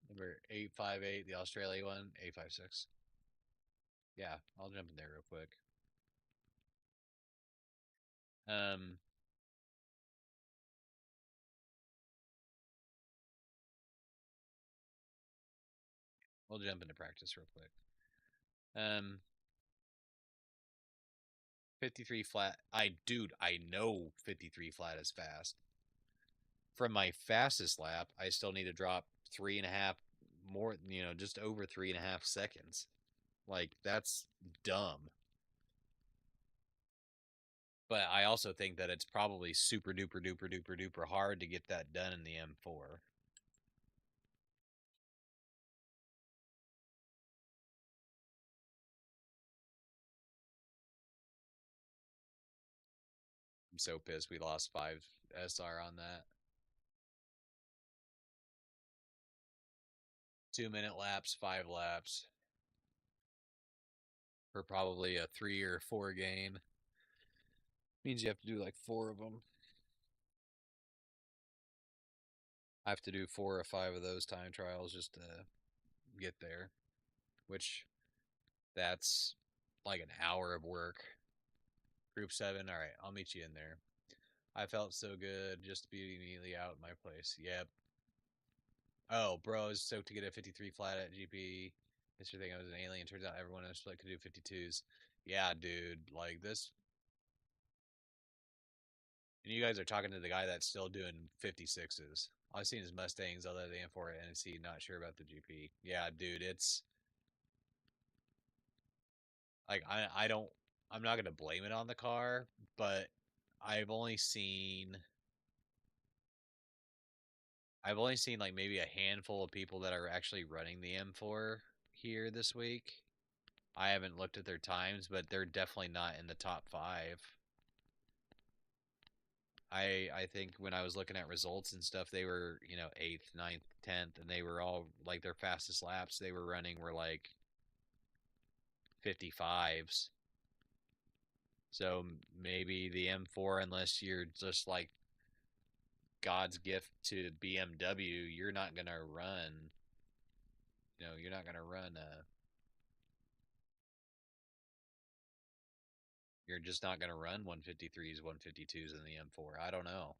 Number 858, the Australia one, 856. Yeah, I'll jump in there real quick. Um, we'll jump into practice real quick. 53 flat. Dude, I know 53 flat is fast. From my fastest lap, I still need to drop 3.5 more, just over 3.5 seconds. Like, that's dumb. But I also think that it's probably super duper duper duper duper hard to get that done in the M4. I'm so pissed we lost 5 SR on that. 2-minute laps, 5 laps for probably a 3 or 4 gain. Means you have to do like 4 of them. I have to do 4 or 5 of those time trials just to get there, which that's like an hour of work. Group 7, all right, I'll meet you in there. I felt so good just to be immediately out in my place. Yep. Oh, bro, I was stoked to get a 53 flat at GP. Used to think I was an alien. Turns out everyone in the split could do 52s. Yeah, dude, like this. And you guys are talking to the guy that's still doing 56s. All I've seen is Mustangs, other than M4 at NC. Not sure about the GP. Yeah, dude, it's like I'm not gonna blame it on the car, but I've only seen like maybe a handful of people that are actually running the M4 here this week. I haven't looked at their times, but they're definitely not in the top 5. I think when I was looking at results and stuff, they were, 8th, 9th, 10th, and they were all like their fastest laps they were running were like 55s. So maybe the M4, unless you're just like God's gift to BMW, you're not gonna run. You're not gonna run. You're just not gonna run 153s, 152s in the M4. I don't know.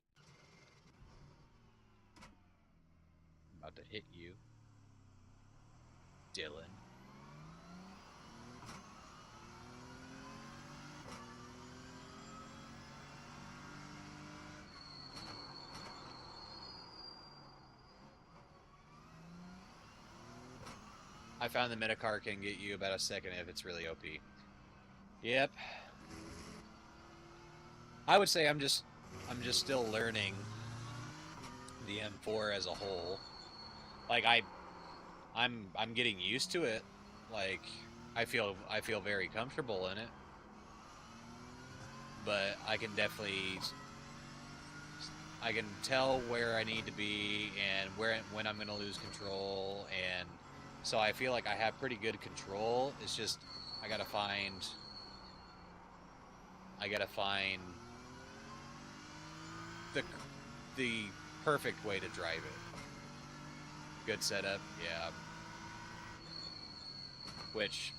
I'm about to hit you, Dylan. I found the Metacar can get you about a second if it's really OP. Yep. I would say I'm just still learning the M4 as a whole. Like I'm getting used to it. Like I feel very comfortable in it. But I can tell where I need to be and when I'm going to lose control, and so I feel like I have pretty good control. It's just I got to find the perfect way to drive it. Good setup, yeah. Which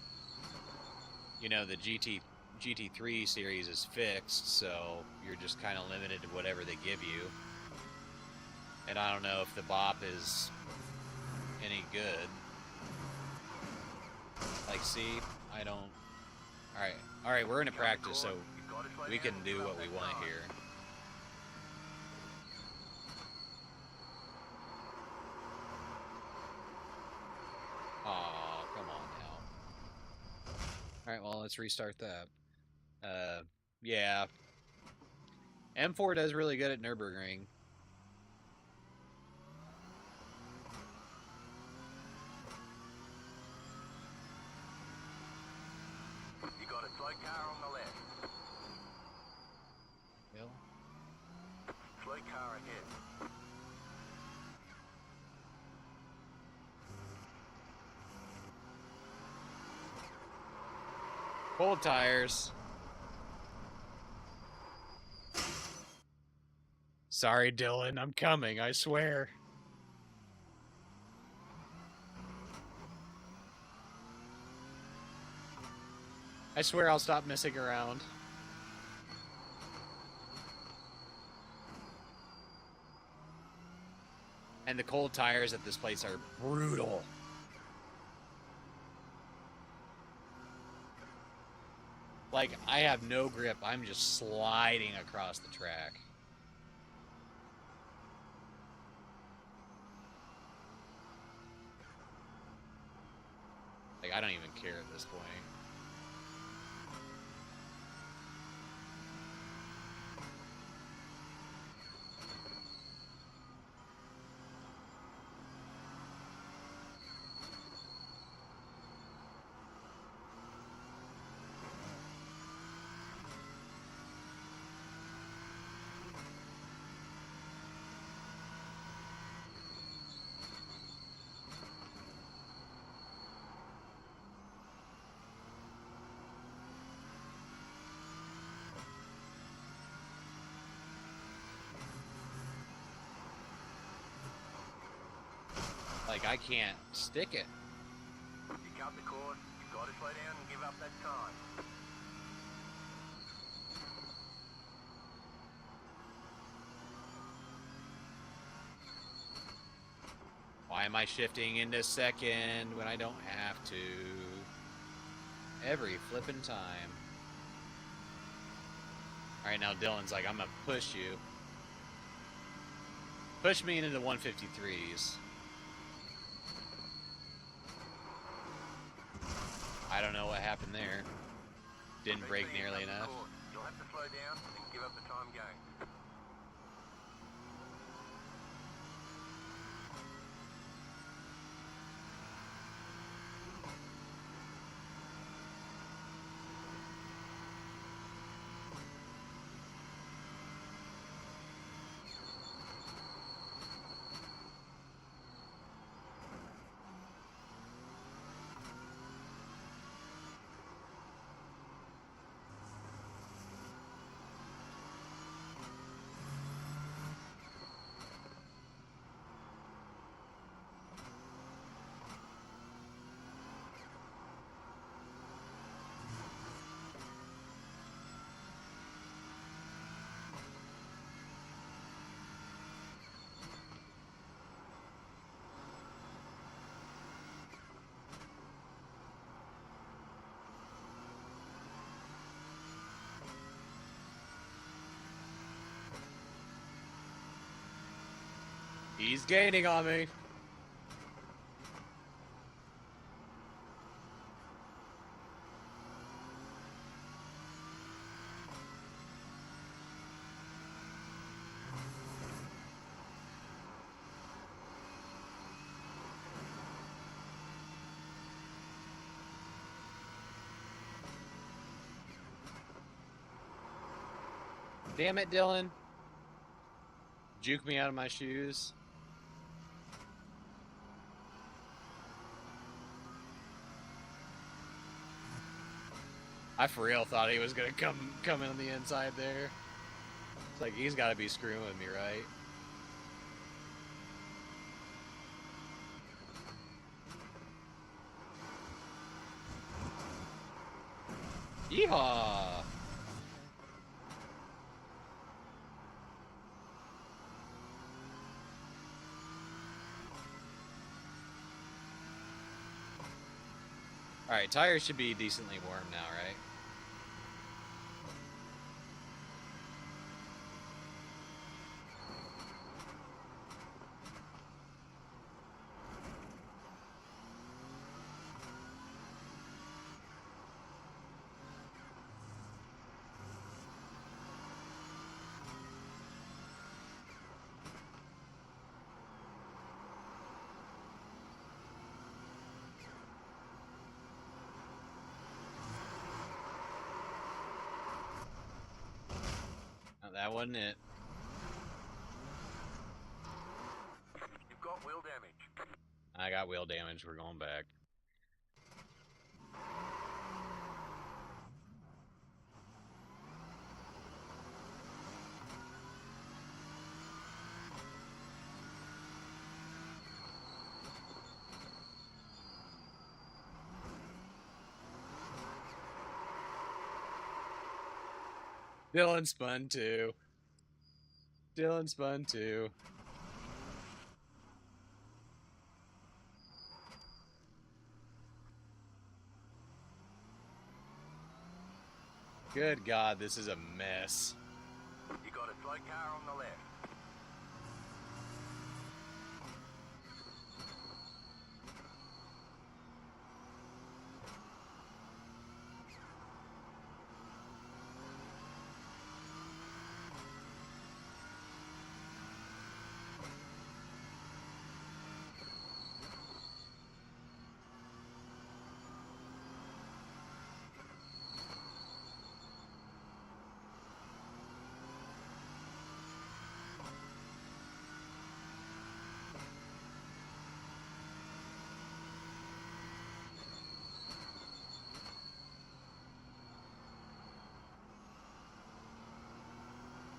the GT3 series is fixed, so you're just kind of limited to whatever they give you. And I don't know if the BOP is any good. Like, see, I don't. All right, we're in a practice, so we can do what we want here. Aw, come on now. All right, well, let's restart that. Yeah. M4 does really good at Nurburgring. You got a slow car on the left. Bill? Slow car ahead. Cold tires. Sorry, Dylan. I'm coming, I swear. I swear I'll stop messing around. And the cold tires at this place are brutal. Like, I have no grip. I'm just sliding across the track. Like, I don't even care at this point. like I can't stick it. You cut the course, you've got to slow down and give up that time. Why am I shifting into second when I don't have to? Every flippin' time. Alright, now Dylan's like, I'm gonna push you. Push me into the 153s. I don't know what happened there. Didn't brake nearly enough. You'll have to slow down and give up the time gain. He's gaining on me. Damn it, Dylan. Juke me out of my shoes. I for real thought he was gonna come in on the inside there. It's like he's gotta be screwing with me, right? Yeehaw! Alright, tires should be decently warm now, right? That wasn't it. You've got wheel damage. I got wheel damage. We're going back. Dylan spun too. Dylan spun too. Good God, this is a mess. You got a slow car on the left.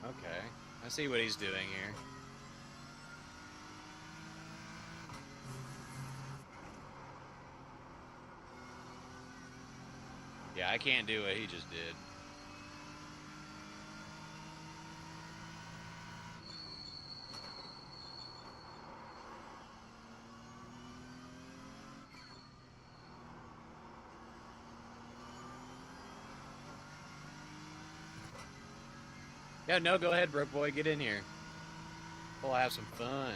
Okay, I see what he's doing here. Yeah, I can't do what he just did. Yeah, no, go ahead, broke boy. Get in here. We'll have some fun.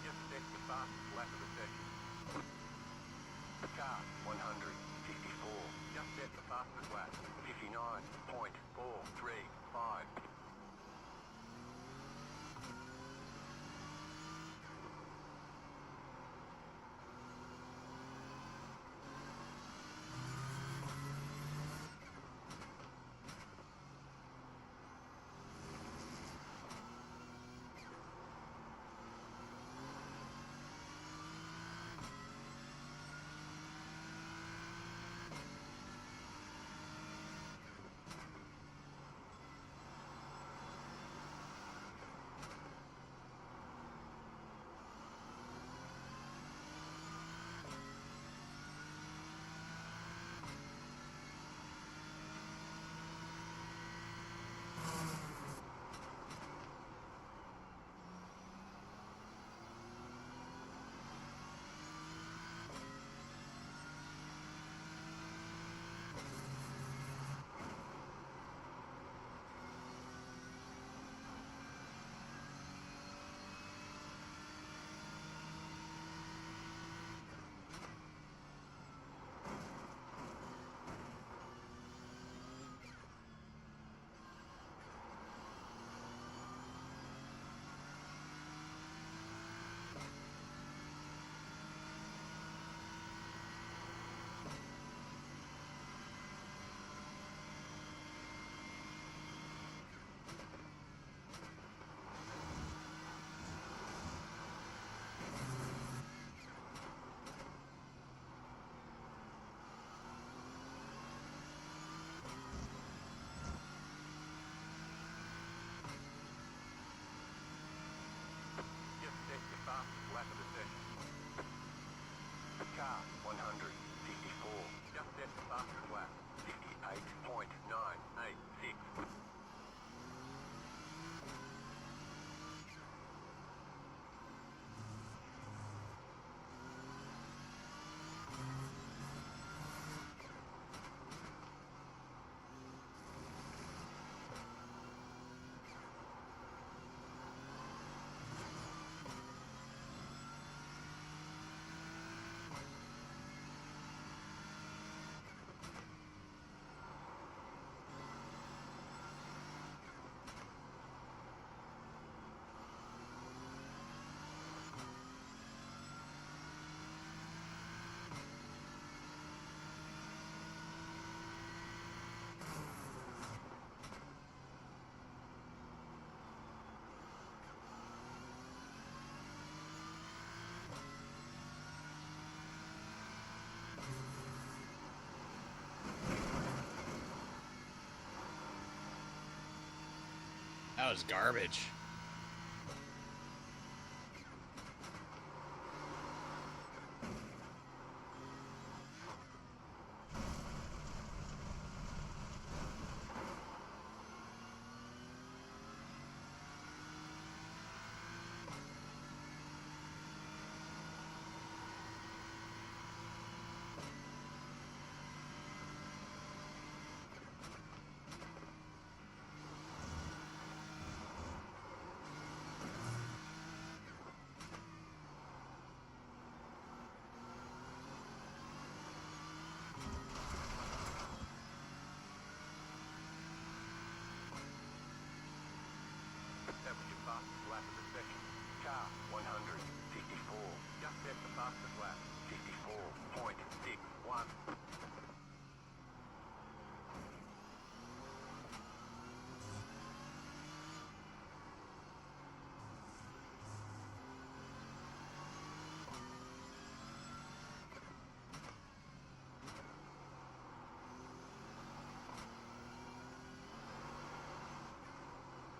Just set your fastest lap of the session. Car 154. Just set the fastest lap. 59.435. That was garbage. That was your fastest lap of the session. Car 154. Just set the fastest lap. 54.61.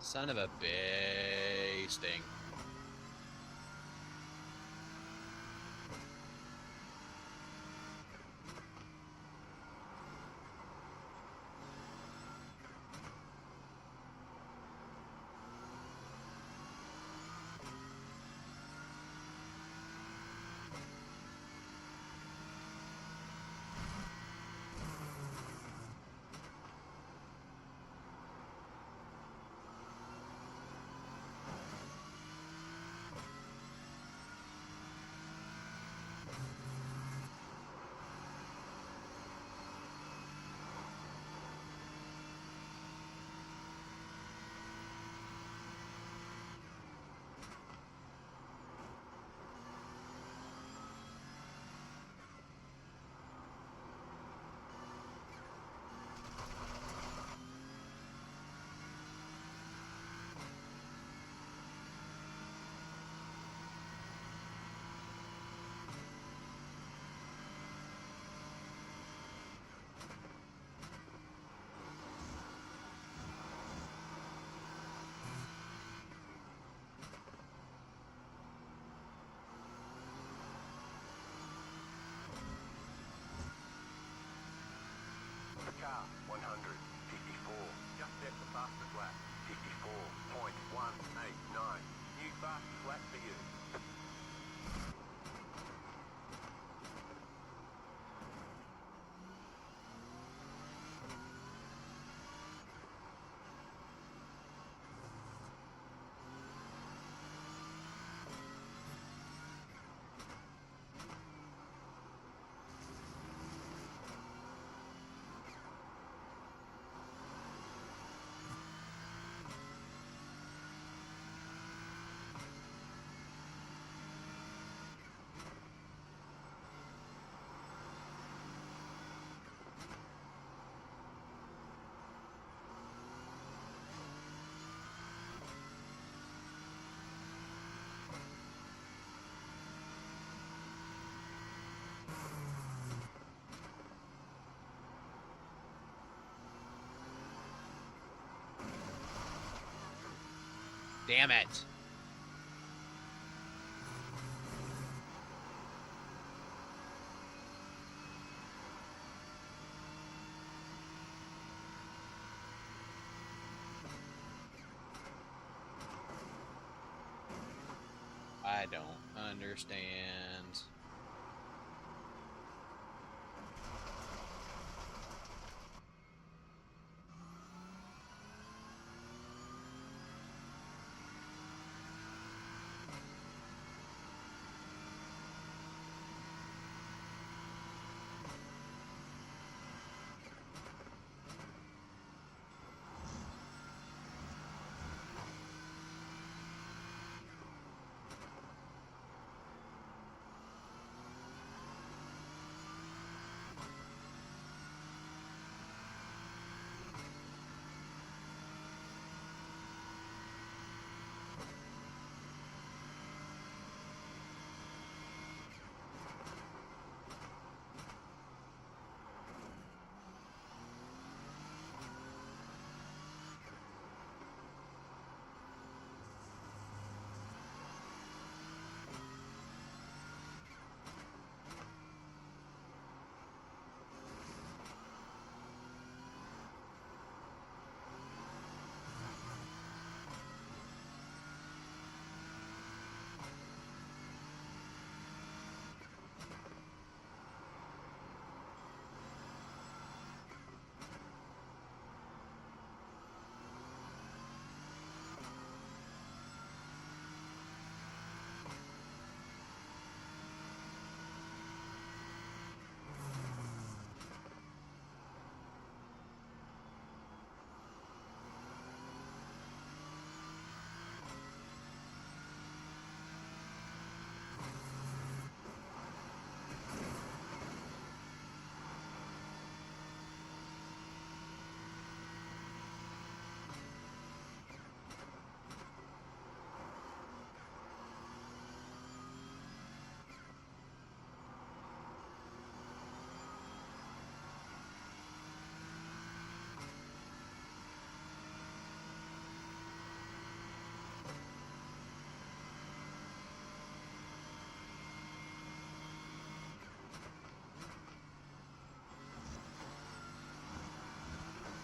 Son of a basting. Car 154. Just set the fastest lap. 54.189. New fastest lap for you. Damn it. I don't understand.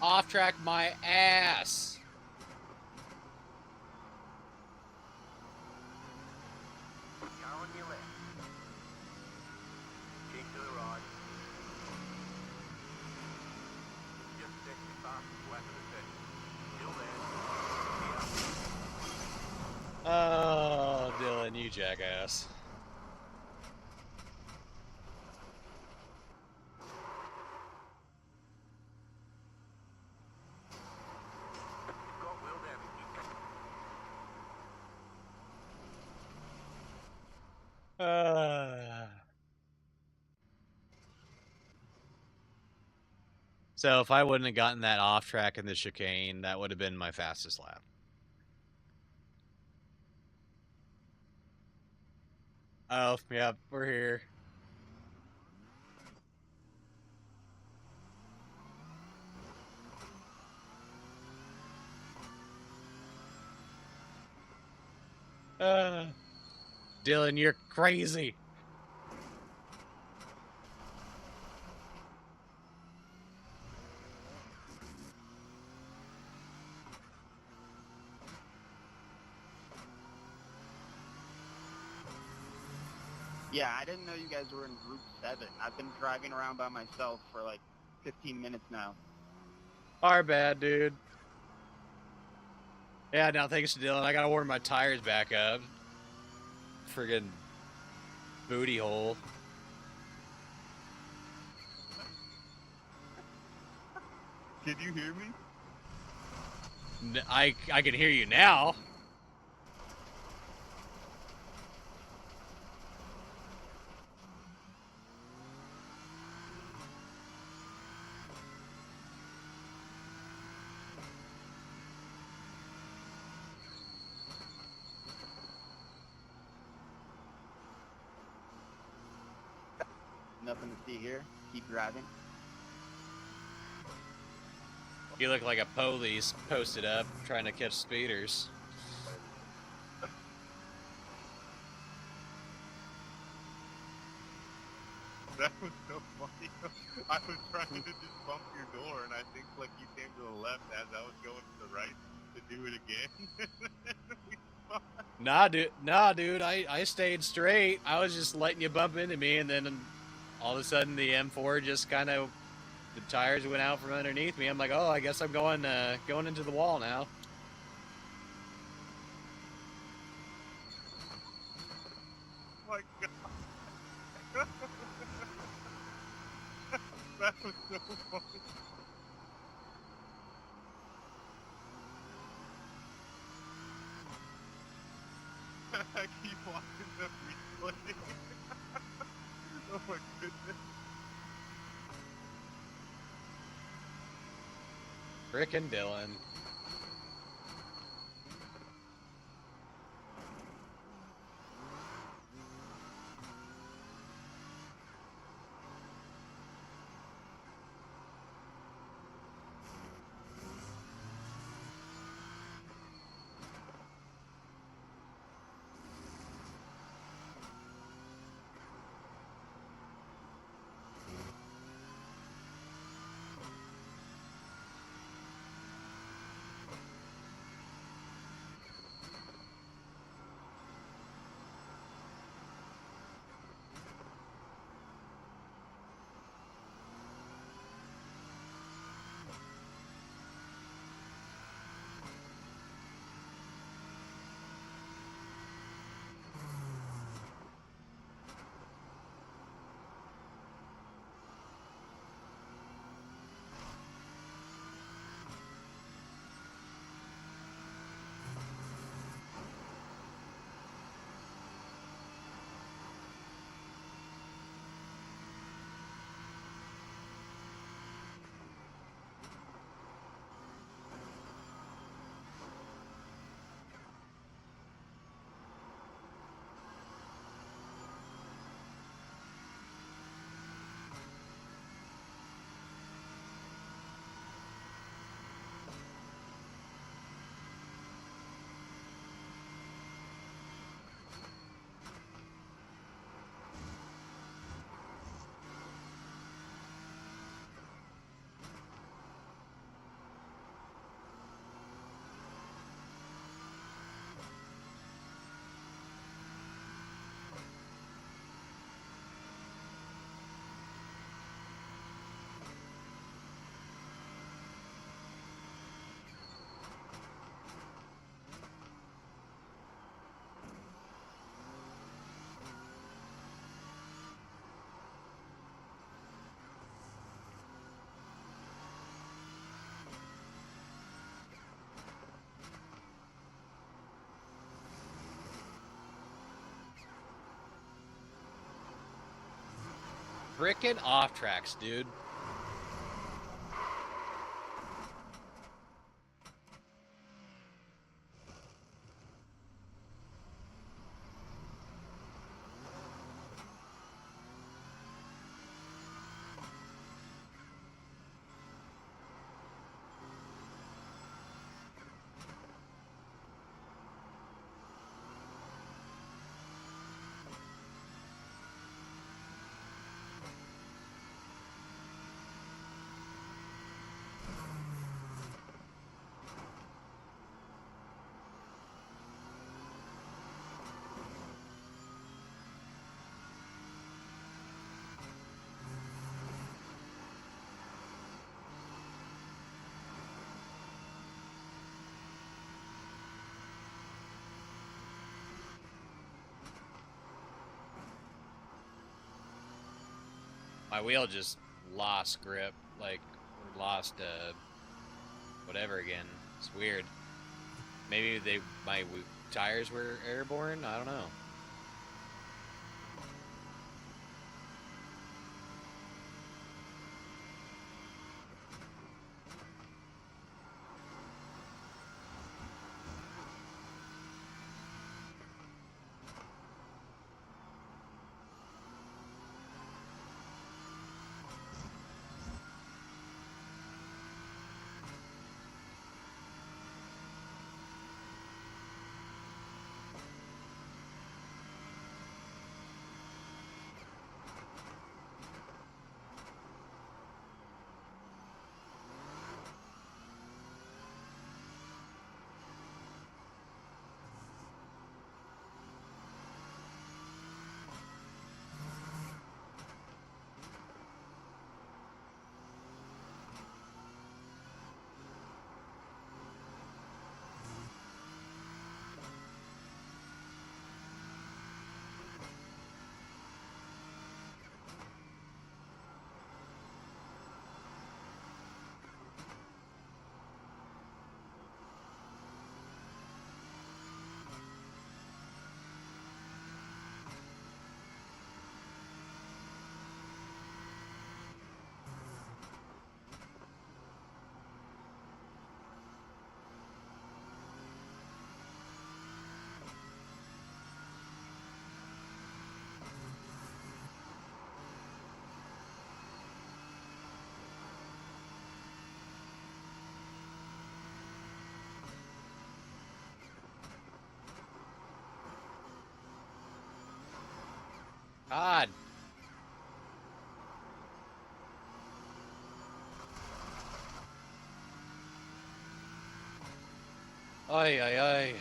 Off track my ass. Car on your left. Keep to the right. Just set your fastest lap of the session. Still there. Oh, Dylan, you jackass. Got wheel damage. So if I wouldn't have gotten that off track in the chicane, that would have been my fastest lap. Oh, yeah, we're here. Dylan, you're crazy. Yeah, I didn't know you guys were in Group 7. I've been driving around by myself for like 15 minutes now. Our bad, dude. Yeah, now thanks to Dylan, I gotta warm my tires back up. Friggin' booty hole. Did you hear me? I can hear you now. Nothing to see here. Keep driving. You look like a police posted up trying to catch speeders. That was so funny. I was trying to just bump your door, and I think like you came to the left as I was going to the right to do it again. Nah, dude. I stayed straight. I was just letting you bump into me, and then all of a sudden the M4 just kind of, the tires went out from underneath me. I'm like, oh, I guess I'm going into the wall now. My God. That was so funny. I keep watching the replay. Oh my goodness. Frickin' Dylan. frickin' off tracks, dude. My wheel just lost grip, like, or lost, whatever again. It's weird. Maybe my tires were airborne? I don't know. God. Ay, ay, ay.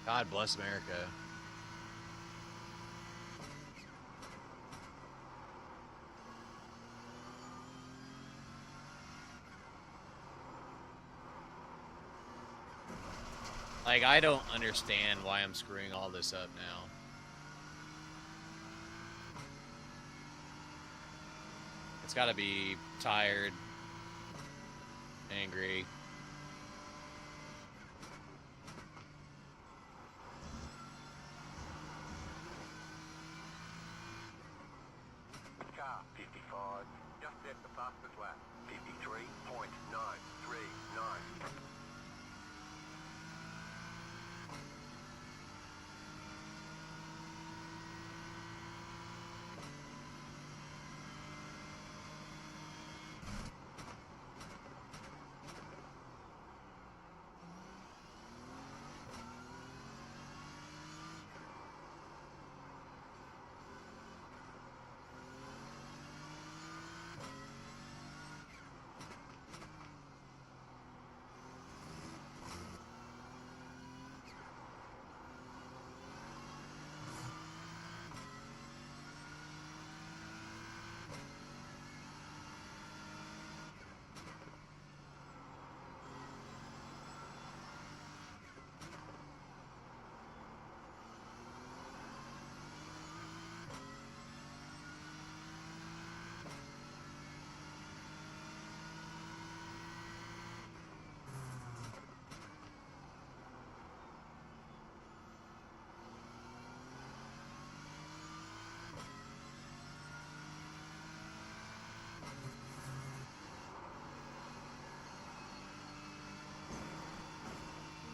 God bless America. Like, I don't understand why I'm screwing all this up now. It's gotta be tired, angry. Car 55, just set the fastest lap. 53.939.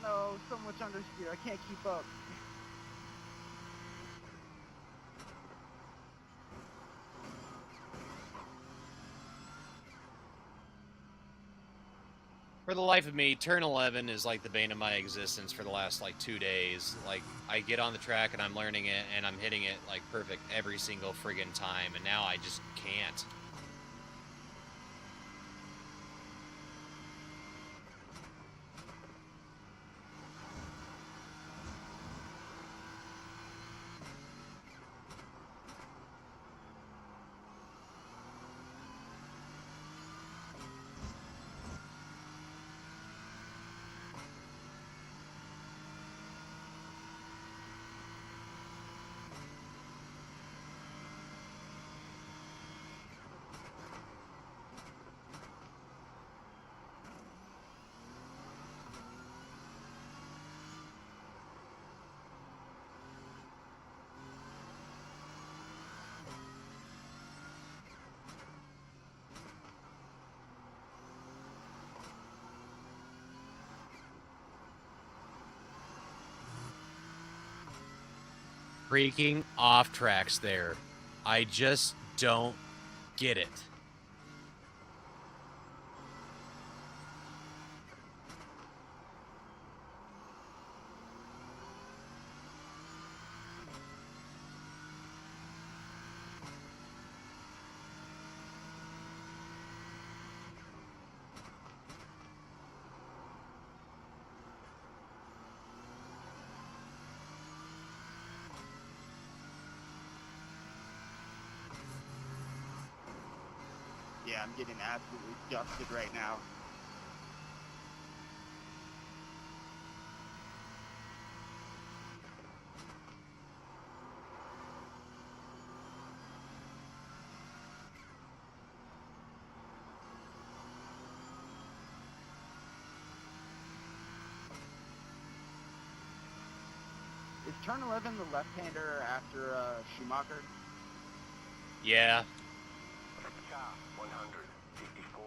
No, so much understeer. I can't keep up. For the life of me, turn 11 is like the bane of my existence for the last like 2 days. Like, I get on the track and I'm learning it and I'm hitting it like perfect every single friggin' time, and now I just can't. Freaking off tracks there. I just don't get it. Yeah, I'm getting absolutely dusted right now. Is turn 11 the left-hander after Schumacher? Yeah. Car 154.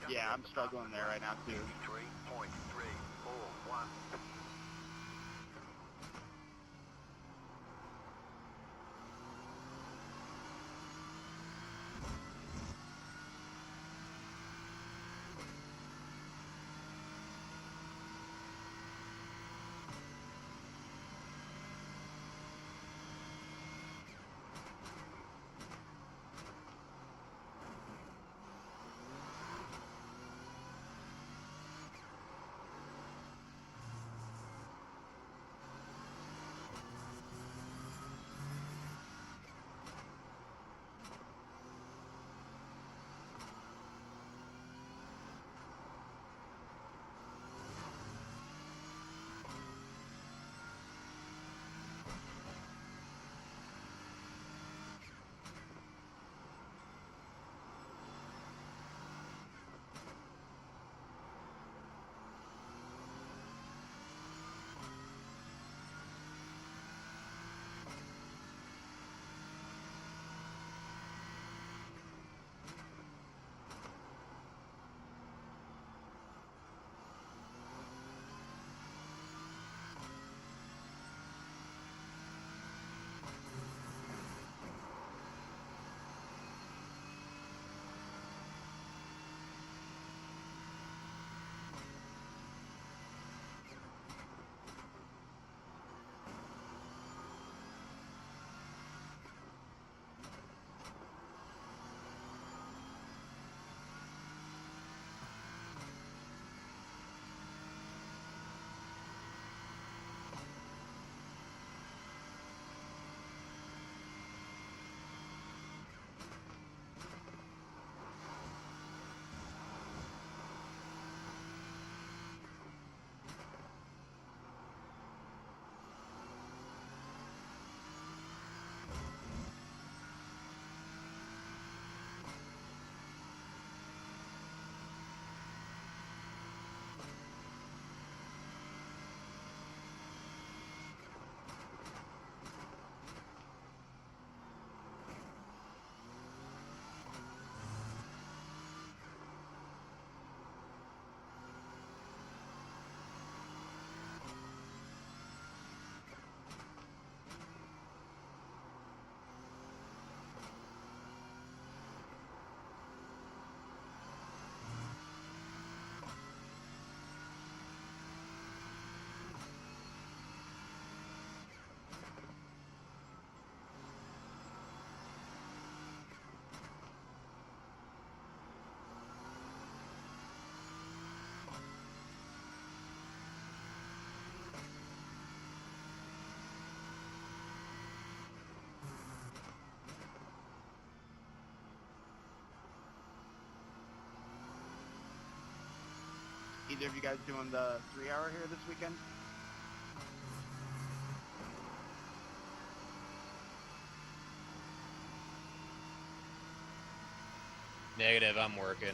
Yeah, I'm struggling there right now too. 53.341. either of you guys doing the 3-hour here this weekend? Negative, I'm working.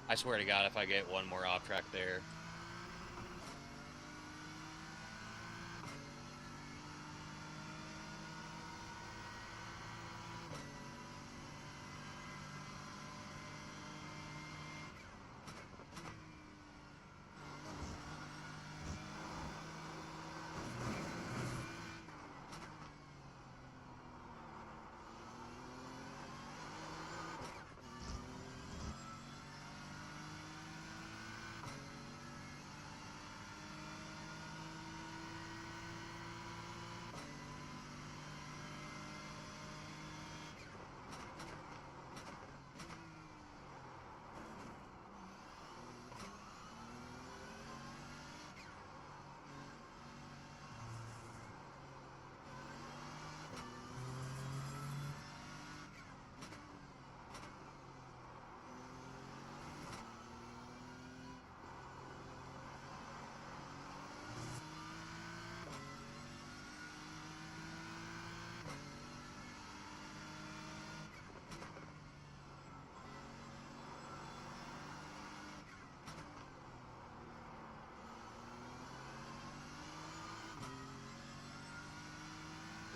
I swear to God, if I get one more off track there.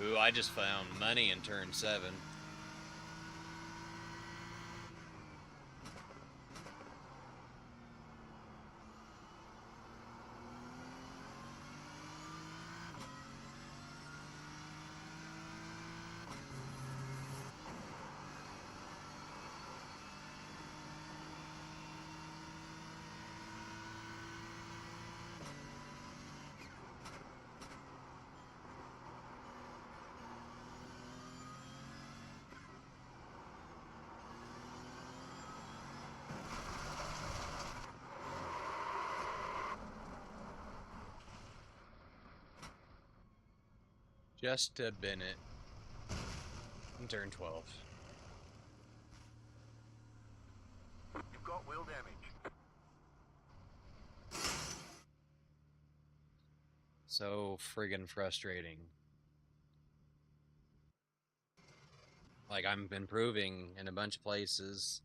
Ooh, I just found money in turn 7. Just to Bennett in turn 12. You've got wheel damage. So friggin' frustrating. Like, I'm improving in a bunch of places.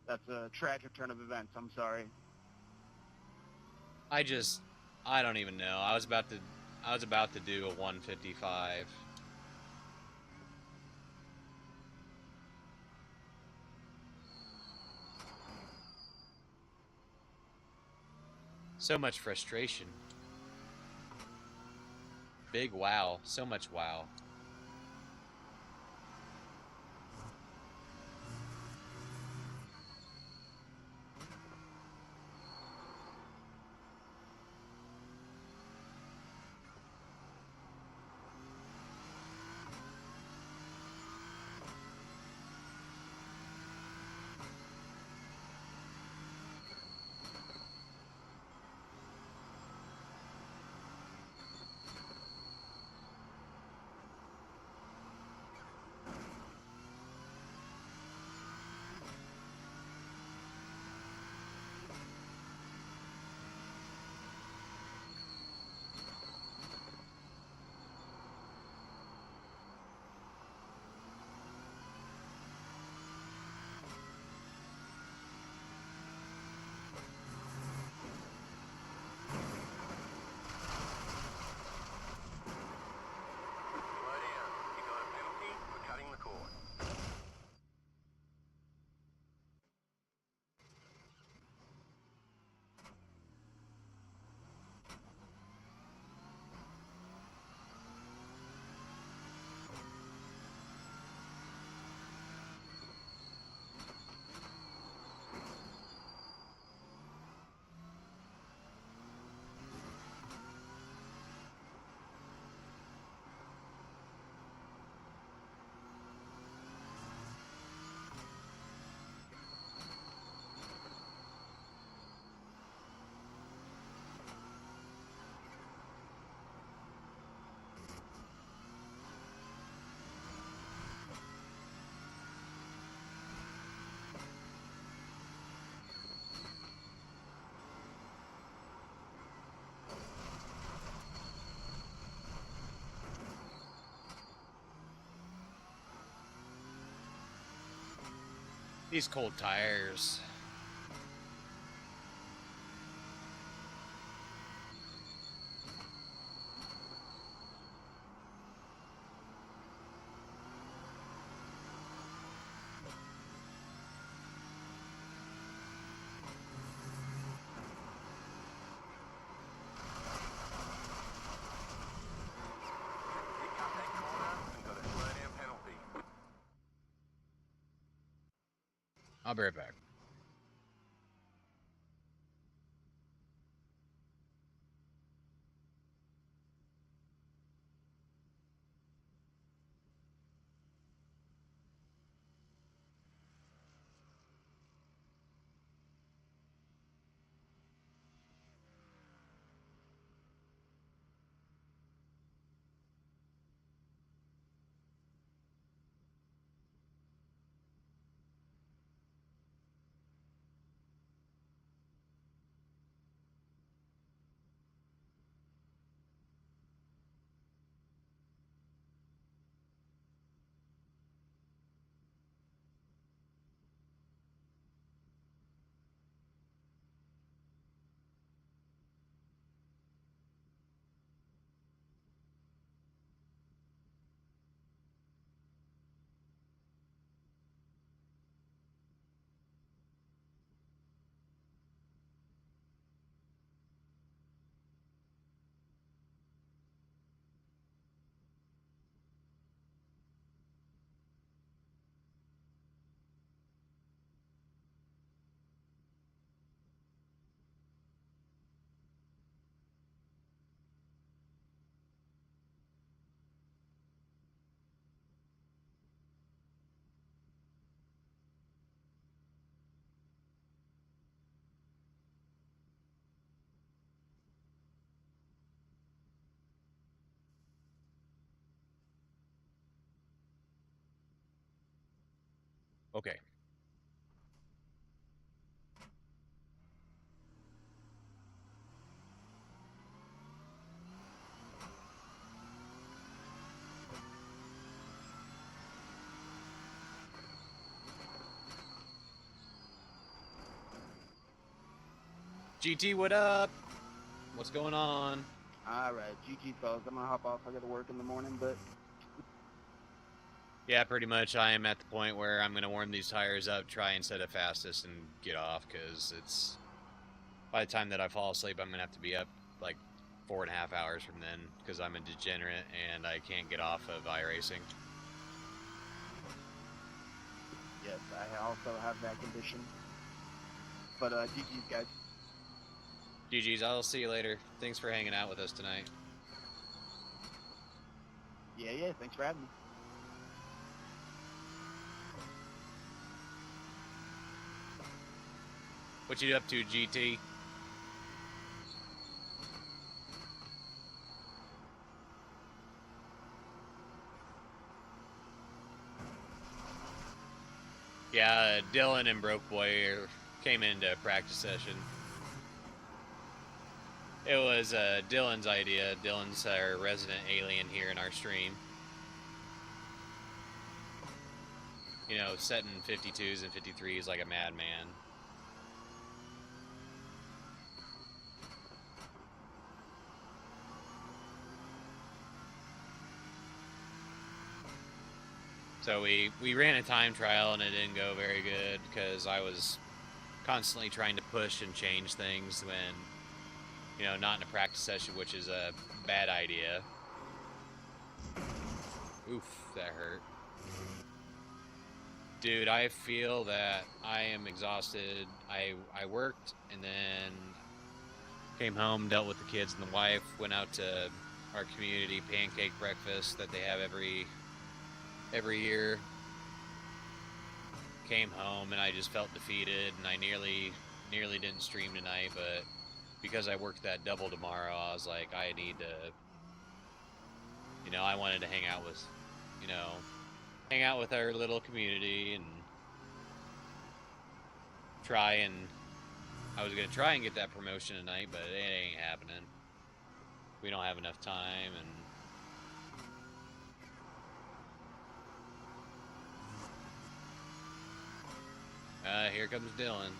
That's a tragic turn of events. I'm sorry. I don't even know. I was about to do a 155. So much frustration. Big wow. So much wow. These cold tires. You cut that corner and got a slowdown penalty. I'll be right back. Okay. GT, what up? What's going on? Alright, GG fellas, I'm gonna hop off. I gotta work in the morning, but Yeah, pretty much. I am at the point where I'm going to warm these tires up, try and set a fastest, and get off, because it's... By the time that I fall asleep, I'm going to have to be up like 4.5 hours from then, because I'm a degenerate and I can't get off of iRacing. yes, I also have that condition. But GG's guys. GG's, I'll see you later. Thanks for hanging out with us tonight. Yeah, thanks for having me. What you up to, GT? Yeah, Dylan and Broke Boy came into practice session. It was Dylan's idea. Dylan's our resident alien here in our stream. You know, setting 52s and 53s like a madman. So we ran a time trial and it didn't go very good because I was constantly trying to push and change things when, you know, not in a practice session, which is a bad idea. Oof, that hurt. Dude, I feel that I am exhausted. I worked and then came home, dealt with the kids and the wife, went out to our community pancake breakfast that they have every year. Came home and I just felt defeated, and I nearly didn't stream tonight, but because I worked that double tomorrow, I was like, I need to, you know, I wanted to hang out with our little community and I was gonna try and get that promotion tonight, but it ain't happening. We don't have enough time, and Here comes Dylan.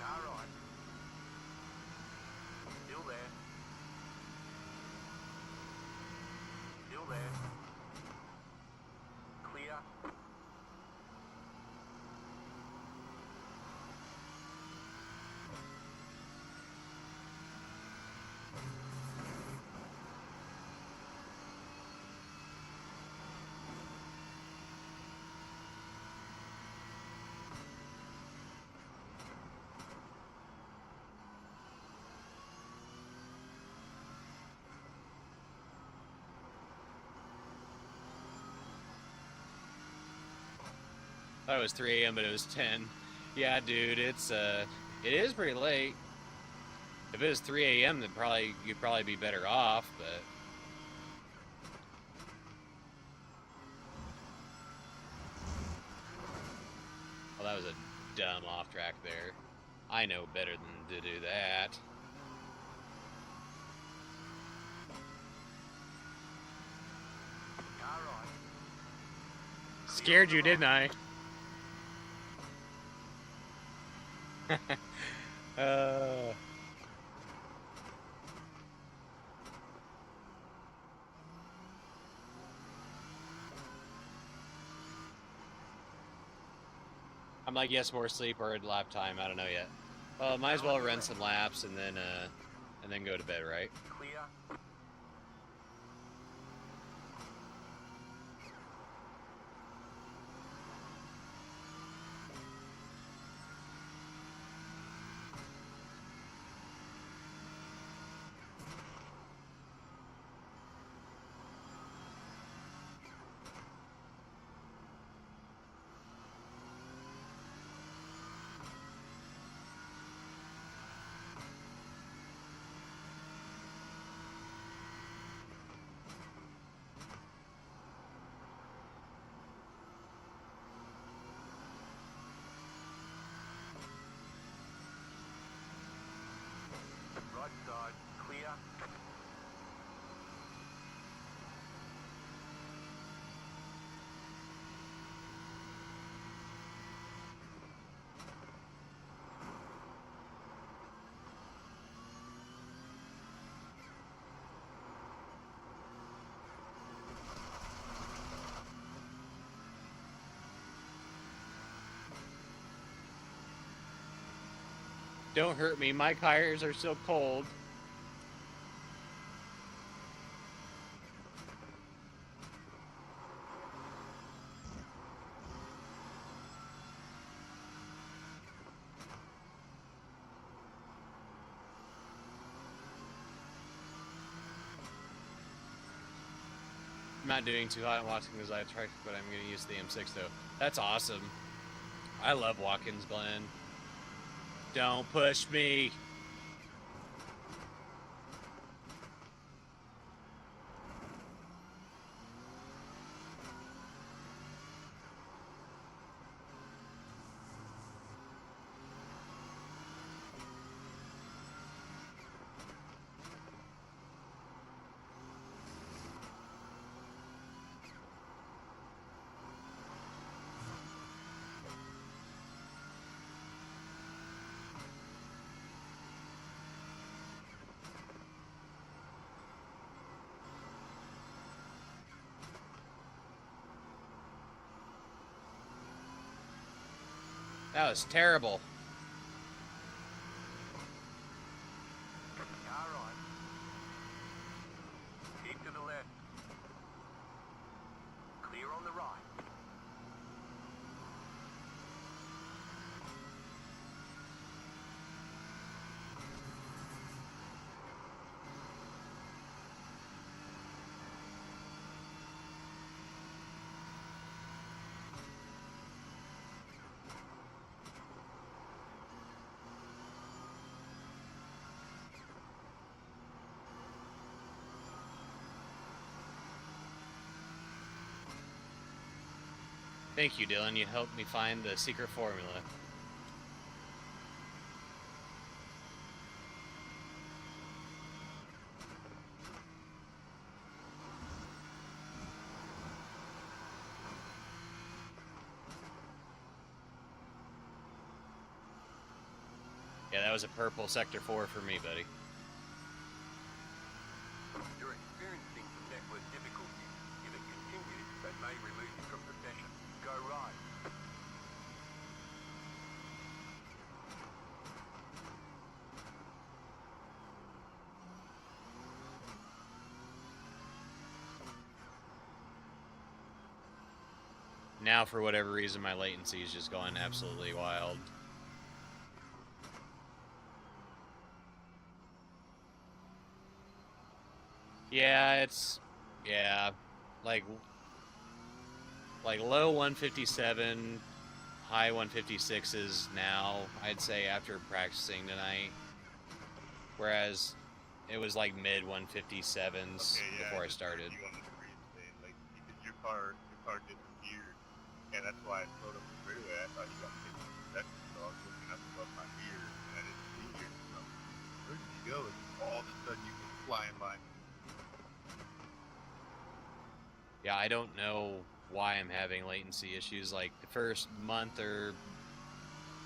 Car right. Still there. Still there. Clear. Thought it was 3 a.m., but it was 10. Yeah, dude, it is pretty late. If it was 3 a.m., then you'd probably be better off, but. Well, that was a dumb off track there. I know better than to do that. Car right. Scared you, didn't I? I'm like, yes, more sleep or lap time. I don't know yet. Well, might as well run some laps and then go to bed, right? Clear. Right side. Clear. Don't hurt me. My tires are still cold. I'm not doing too hot and watching this live track, but I'm going to use the M6 though. That's awesome. I love Watkins Glen. Don't push me. That was terrible. Car right. Keep to the left. Clear on the right. Thank you, Dylan. You helped me find the secret formula. Yeah, that was a purple sector 4 for me, buddy. You're experiencing some network difficulties. If it continues, that may remove you from the session. Go right. Now, for whatever reason, my latency is just going absolutely wild. Yeah, it's... Yeah. Like low 157, high 156s now, I'd say, after practicing tonight. Whereas it was like mid 157s before I started. You on the screen saying, like, because your car disappeared, and that's why I slowed up the freeway. I thought you got 50 seconds, so I was looking up above my ear, and I didn't see you. So, where did you go? And all of a sudden, you can fly in line. Yeah, I don't know why I'm having latency issues. Like the first month or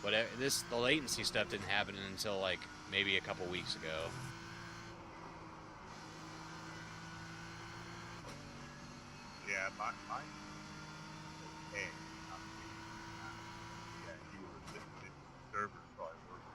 whatever, the latency stuff didn't happen until like maybe a couple weeks ago. Yeah, mine. Hey, yeah, you were listening. Servers probably working.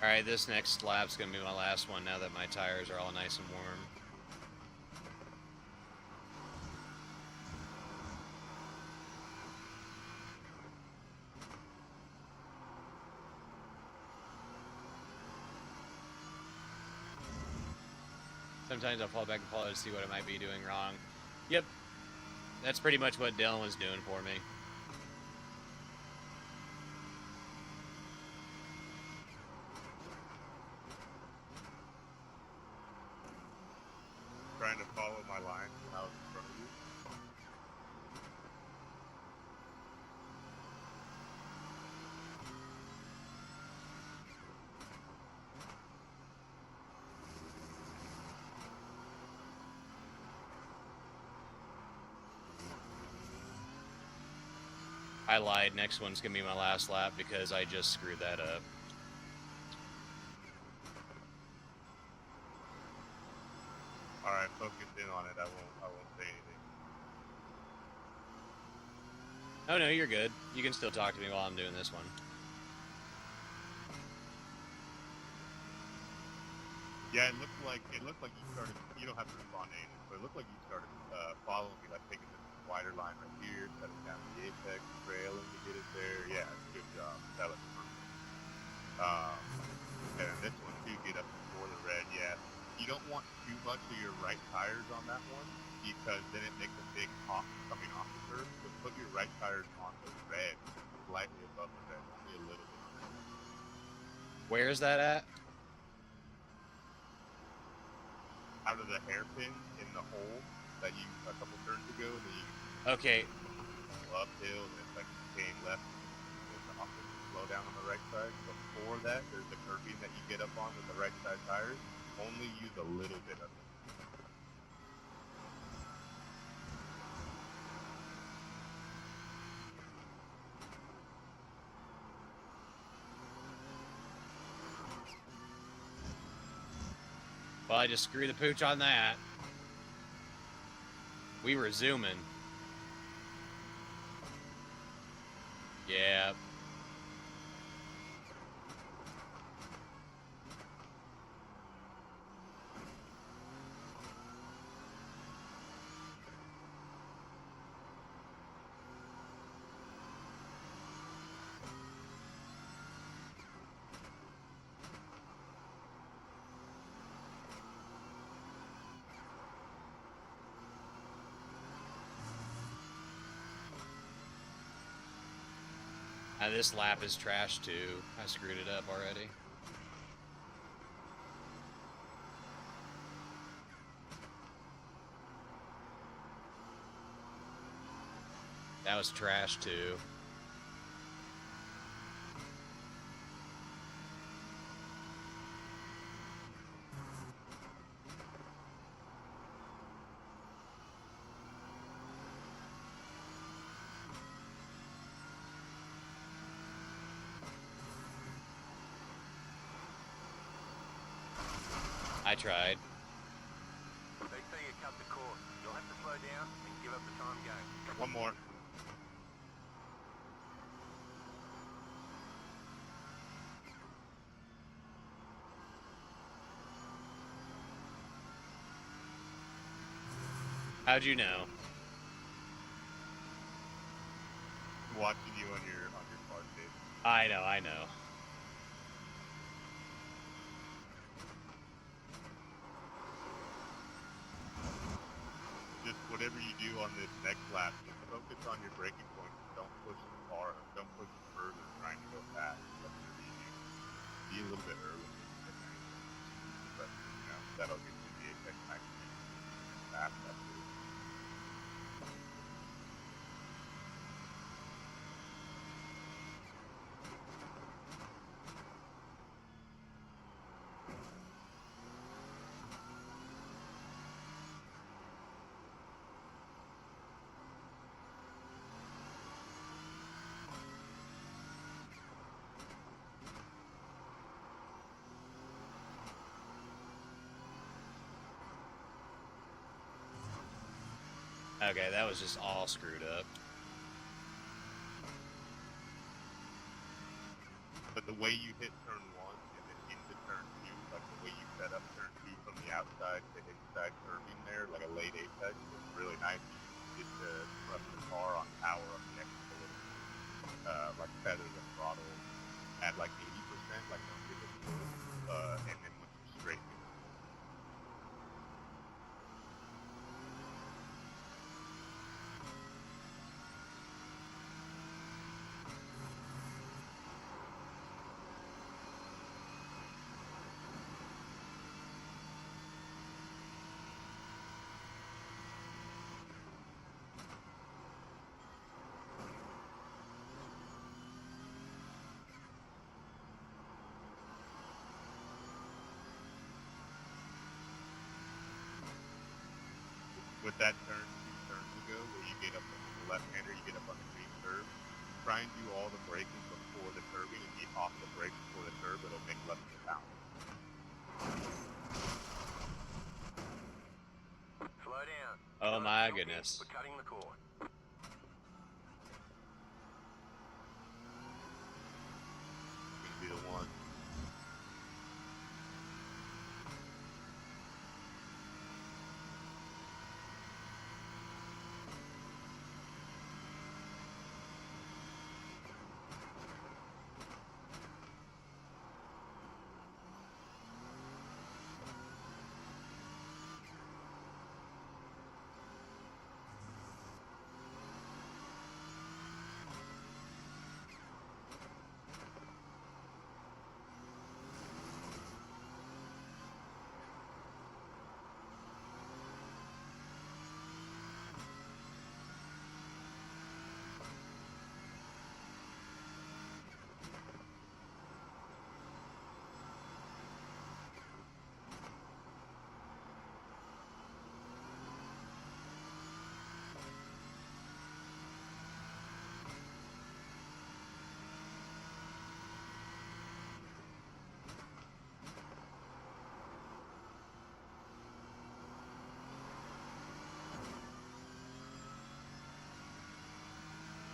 Alright, this next lap's gonna be my last one now that my tires are all nice and warm. Sometimes I'll fall back and follow to see what I might be doing wrong. Yep, that's pretty much what Dylan was doing for me. Trying to follow my line when I was in front of you. I lied. Next one's gonna be my last lap because I just screwed that up. All right, focus in on it. I won't say anything. Oh no, you're good. You can still talk to me while I'm doing this one. Yeah, it looked like you started. You don't have to respond to anything, but it looked like you started following me, like taking this wider line right here, setting down the apex, trailing to get it there. Yeah, good job. That looks perfect. And this one too, get up before the red. Yeah, you don't want too much of your right tires on that one because then it makes a big pop coming off the curve. So put your right tires on the red, slightly above the red, only a little bit. Where is that at? Out of the hairpin in the hole that you a couple turns ago, and then you Okay. go uphill, and it's like came left, and the opposite slow down on the right side. Before that, there's the curbing that you get up on with the right side tires. Only use a little bit of it. Well, I just screwed the pooch on that. We were zooming. Yeah. This lap is trash too. I screwed it up already. That was trash too. I tried. They say you cut the course. You'll have to slow down and give up the time game. One more. How'd you know? Watching you on your car tape. I know. Just whatever you do on this next lap, just focus on your braking points. Don't push the car. Don't push it further trying to go fast. Whatever you do. Be a little bit early. But, you know, that'll get you the apex max fast after. Okay, that was just all screwed up. But the way you hit turn 1 and then into turn 2, like the way you set up turn 2 from the outside to inside curving there, like a late apex, was really nice. You get to thrust the car on power up next a little bit, like feather the throttle at like 80%, like don't give it full, and then once you straighten it. With that turn 2 turns ago, where you get up on the left-hander, you get up on the green curve, try and do all the braking before the curving and be off the brakes before the curve. It'll make less of a pound. Slow down. Oh my goodness. We're cutting the course. Gonna be the one.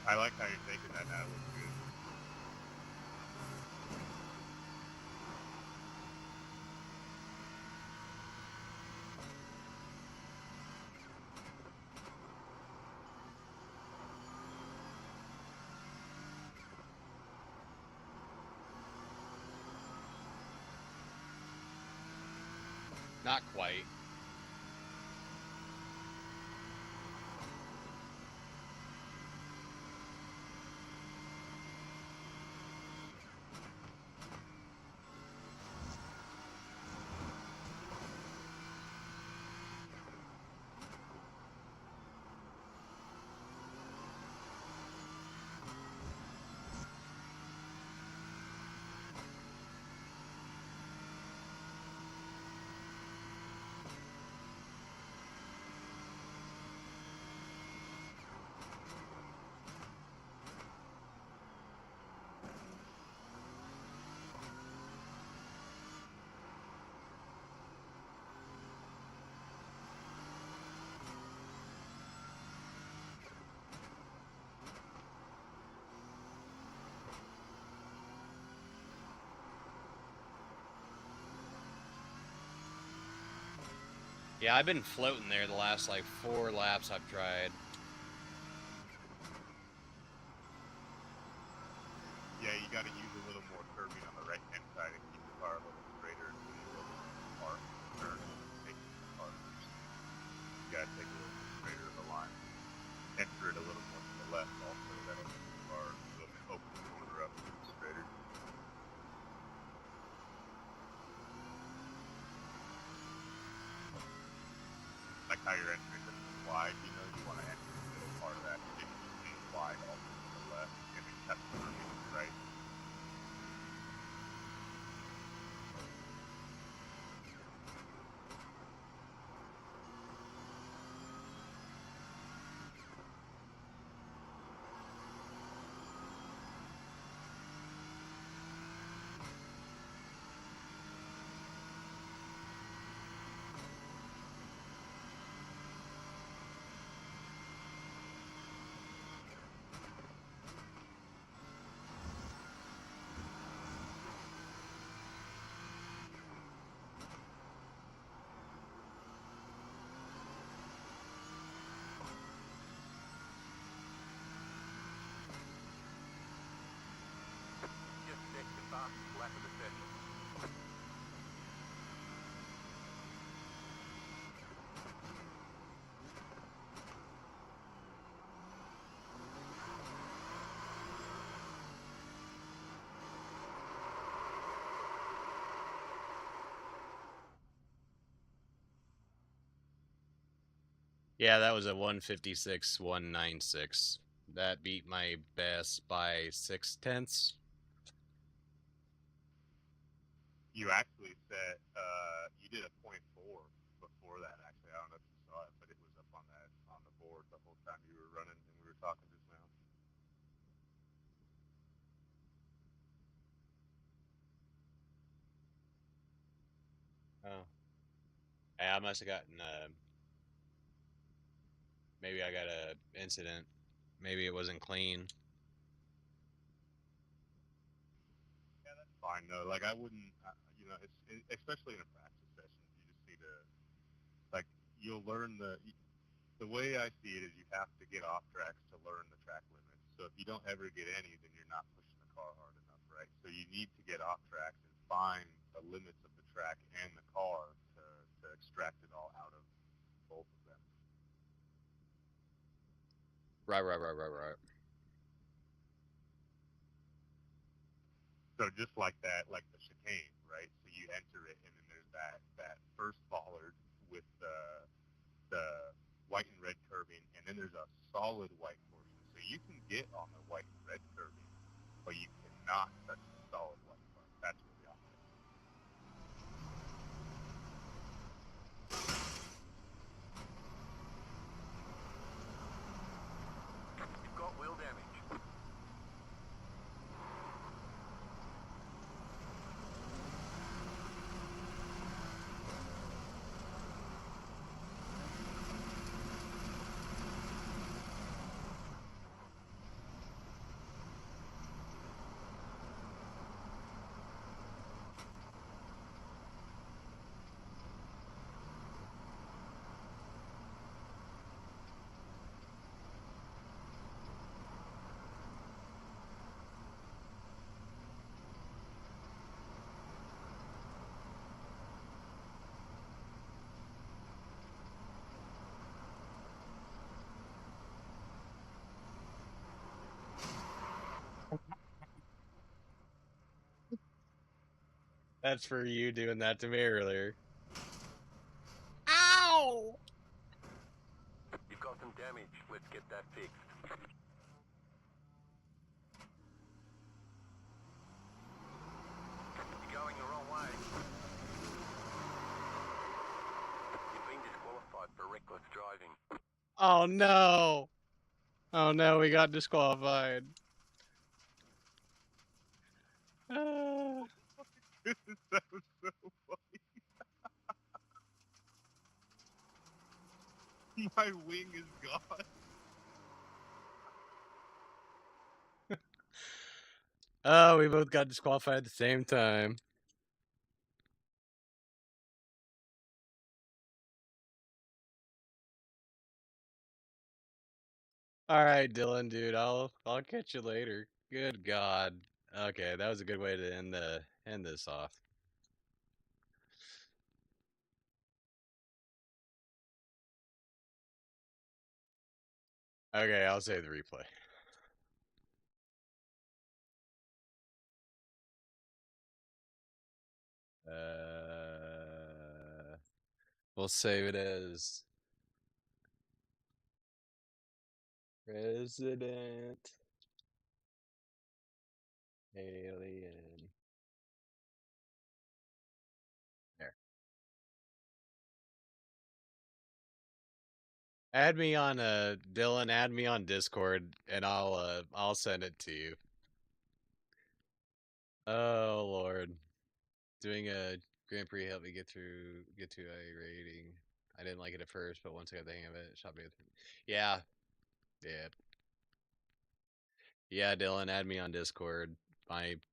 I like how you're taking that now. It looks good. Not quite. Yeah, I've been floating there the last like 4 laps I've tried. Yeah, you got to use a little more curbing on the right-hand side and keep the car a little straighter when you go apart. Turn, take the car loose. You got to take a little bit straighter of the line. Enter it a little more to the left also. That'll make the car a little open the corner up a little straighter. Like how you're entering this wide, you know, you want to enter the middle part of that 50 feet wide also to the left and then cut the curving to the right. Just check the fastest lap of the session. Yeah, that was a 156.196. That beat my best by 6/10. You actually set, you did a .4 before that, actually. I don't know if you saw it, but it was up on the board the whole time you were running and we were talking just now. Oh. Yeah, I must have gotten, maybe I got a incident. Maybe it wasn't clean. Yeah, that's fine though. Like I wouldn't, you know, especially in a practice session, you just need to, like, you'll learn the way I see it is you have to get off tracks to learn the track limits. So if you don't ever get any, then you're not pushing the car hard enough, right? So you need to get off tracks and find the limits of the track and the car to extract it all out of both of them. Right. So just like that, like the chicane, right? So you enter it, and then there's that first bollard with the white and red curbing, and then there's a solid white portion. So you can get on the white and red curbing, but you cannot touch the solid white part. That's where the offset is. You've got wheel damage. That's for you doing that to me earlier. Ow! You've got some damage. Let's get that fixed. You're going the wrong way. You've been disqualified for reckless driving. Oh no! Oh no, we got disqualified. That was so funny. My wing is gone. Oh, we both got disqualified at the same time. All right, Dylan, dude. I'll catch you later. Good God. Okay, that was a good way to end this off. Okay, I'll save the replay. We'll save it as President Alien. There. Add me on Dylan, add me on Discord and I'll send it to you. Oh Lord. Doing a Grand Prix helped me get to a rating. I didn't like it at first, but once I got the hang of it, shot me with Yeah. Yeah. Yeah, Dylan, add me on Discord.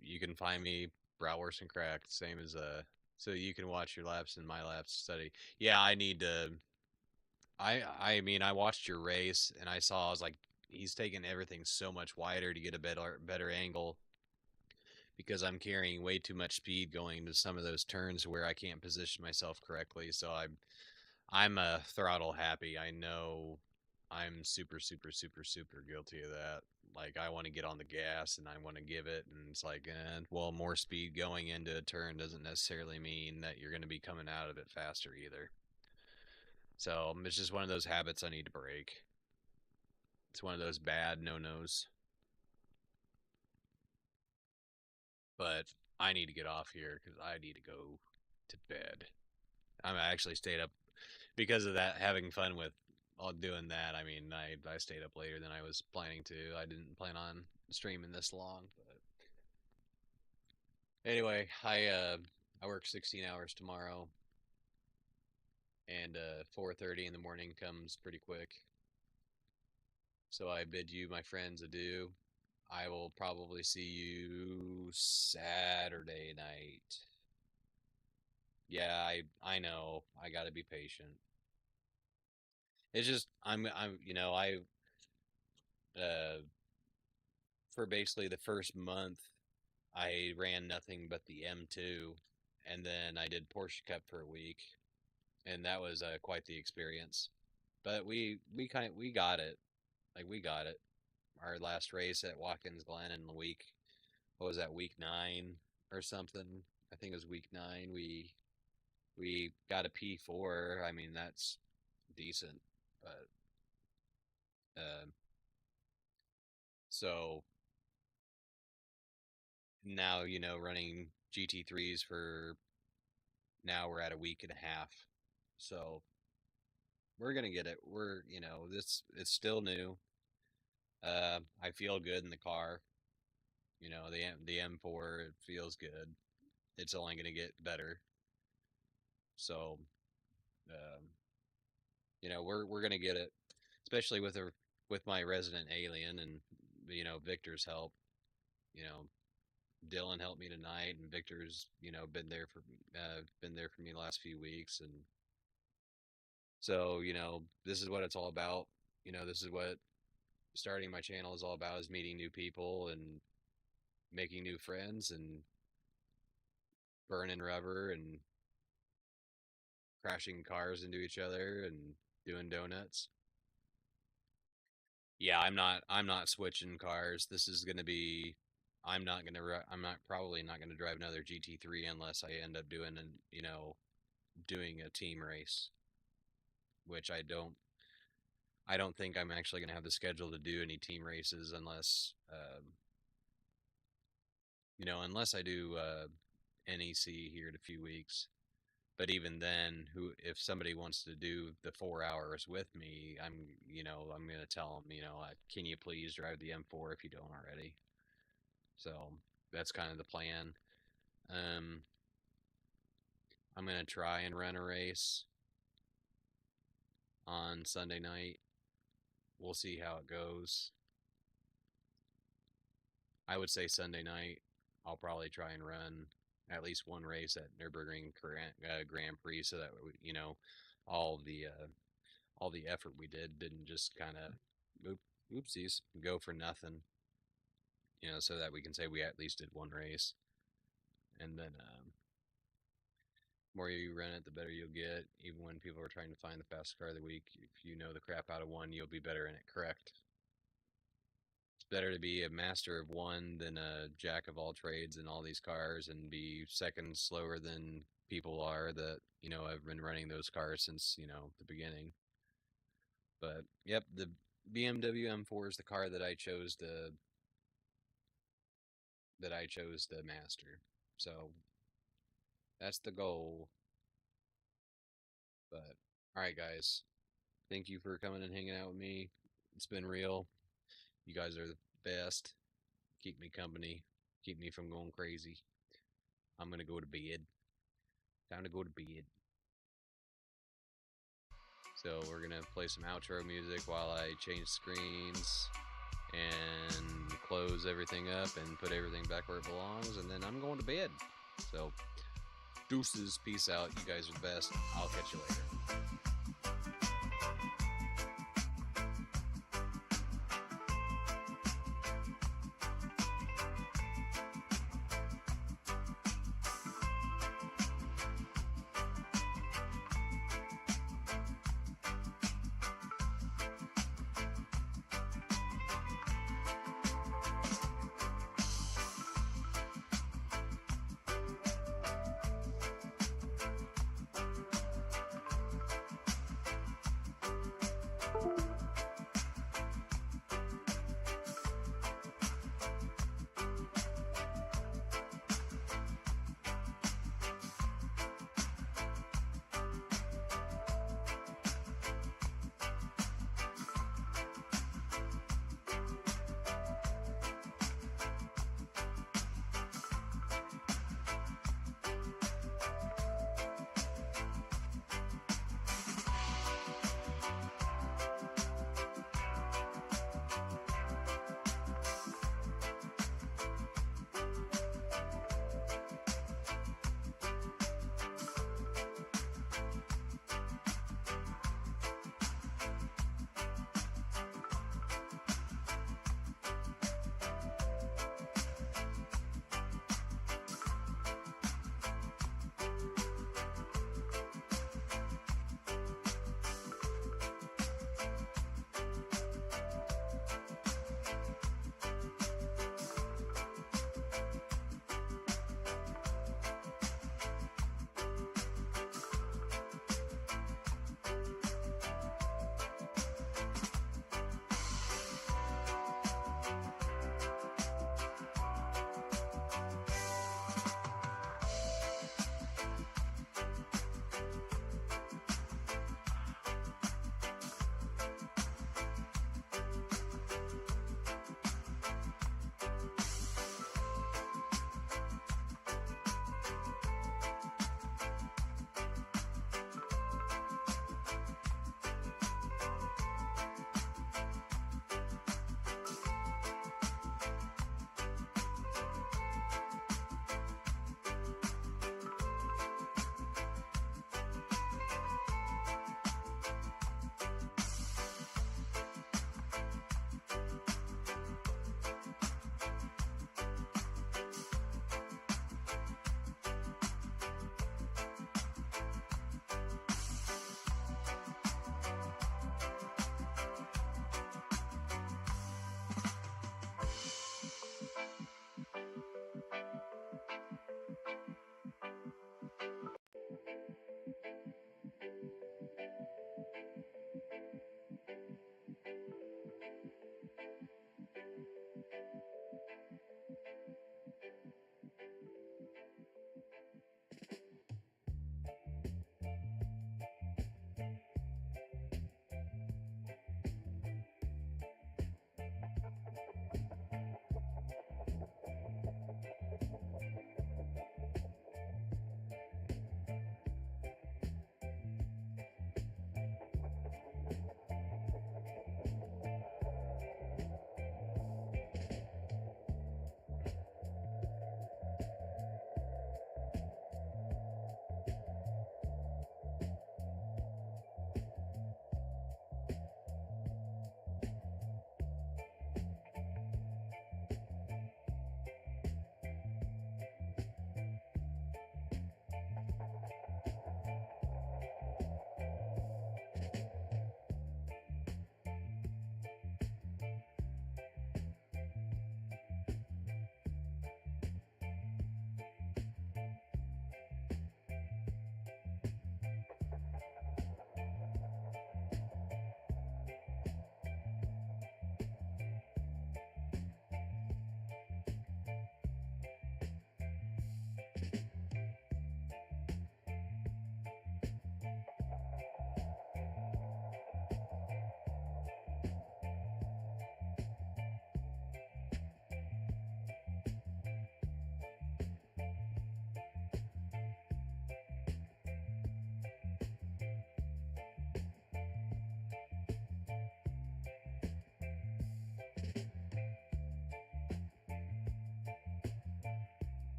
You can find me BratWurstNcrack, same as so you can watch your laps and my laps study. Yeah, I need to I mean I watched your race and I was like he's taking everything so much wider to get a better angle because I'm carrying way too much speed going to some of those turns where I can't position myself correctly. So I'm a throttle happy. I know I'm super guilty of that. Like I want to get on the gas and I want to give it, and it's like, well, more speed going into a turn doesn't necessarily mean that you're going to be coming out of it faster either. So it's just one of those habits I need to break. It's one of those bad no-nos. But I need to get off here because I need to go to bed. I'm actually stayed up because of that, having fun with all doing that. I mean, I stayed up later than I was planning to. I didn't plan on streaming this long, but anyway, I work 16 hours tomorrow, and 4:30 in the morning comes pretty quick. So I bid you, my friends, adieu. I will probably see you Saturday night. Yeah, I know. I got to be patient. It's just I'm uh for basically the first month I ran nothing but the M2, and then I did Porsche Cup for a week, and that was quite the experience. But we got it. Like we got it. Our last race at Watkins Glen in the week, what was that, week 9 or something? I think it was week 9. We got a P4. I mean, that's decent, but uh, so now running GT3s for now we're at a week and a half, so we're gonna get it. We're this it's still new. I feel good in the car. The M4, it feels good. It's only gonna get better. So um, we're gonna get it, especially with my resident alien and Victor's help. You know Dylan helped me tonight, and Victor's been there for me the last few weeks, and so this is what it's all about. This is what starting my channel is all about: is meeting new people and making new friends and burning rubber and crashing cars into each other and doing donuts. Yeah, I'm not switching cars. This is gonna be. I'm not probably not gonna drive another GT3 unless I end up doing a team race, which I don't think I'm actually going to have the schedule to do any team races unless, unless I do NEC here in a few weeks. But even then, if somebody wants to do the 4 hours with me, I'm going to tell them, can you please drive the M4 if you don't already? So that's kind of the plan. I'm going to try and run a race on Sunday night. We'll see how it goes. I would say Sunday night, I'll probably try and run at least one race at Nurburgring Grand Prix, so that all the effort we didn't just kind of oopsies, go for nothing. You know, so that we can say we at least did one race. And then, more you run it, the better you'll get. Even when people are trying to find the fastest car of the week, if you know the crap out of one, you'll be better in it, correct? It's better to be a master of one than a jack of all trades in all these cars and be seconds slower than people are that, you know, have been running those cars since, you know, the beginning. But, yep, the BMW M4 is the car that I chose to master. So that's the goal. But all right, guys, thank you for coming and hanging out with me. It's been real. You guys are the best. Keep me company. Keep me from going crazy. I'm gonna go to bed. Time to go to bed. So we're gonna play some outro music while I change screens and close everything up and put everything back where it belongs, and then I'm going to bed. So deuces, peace out. You guys are the best. I'll catch you later.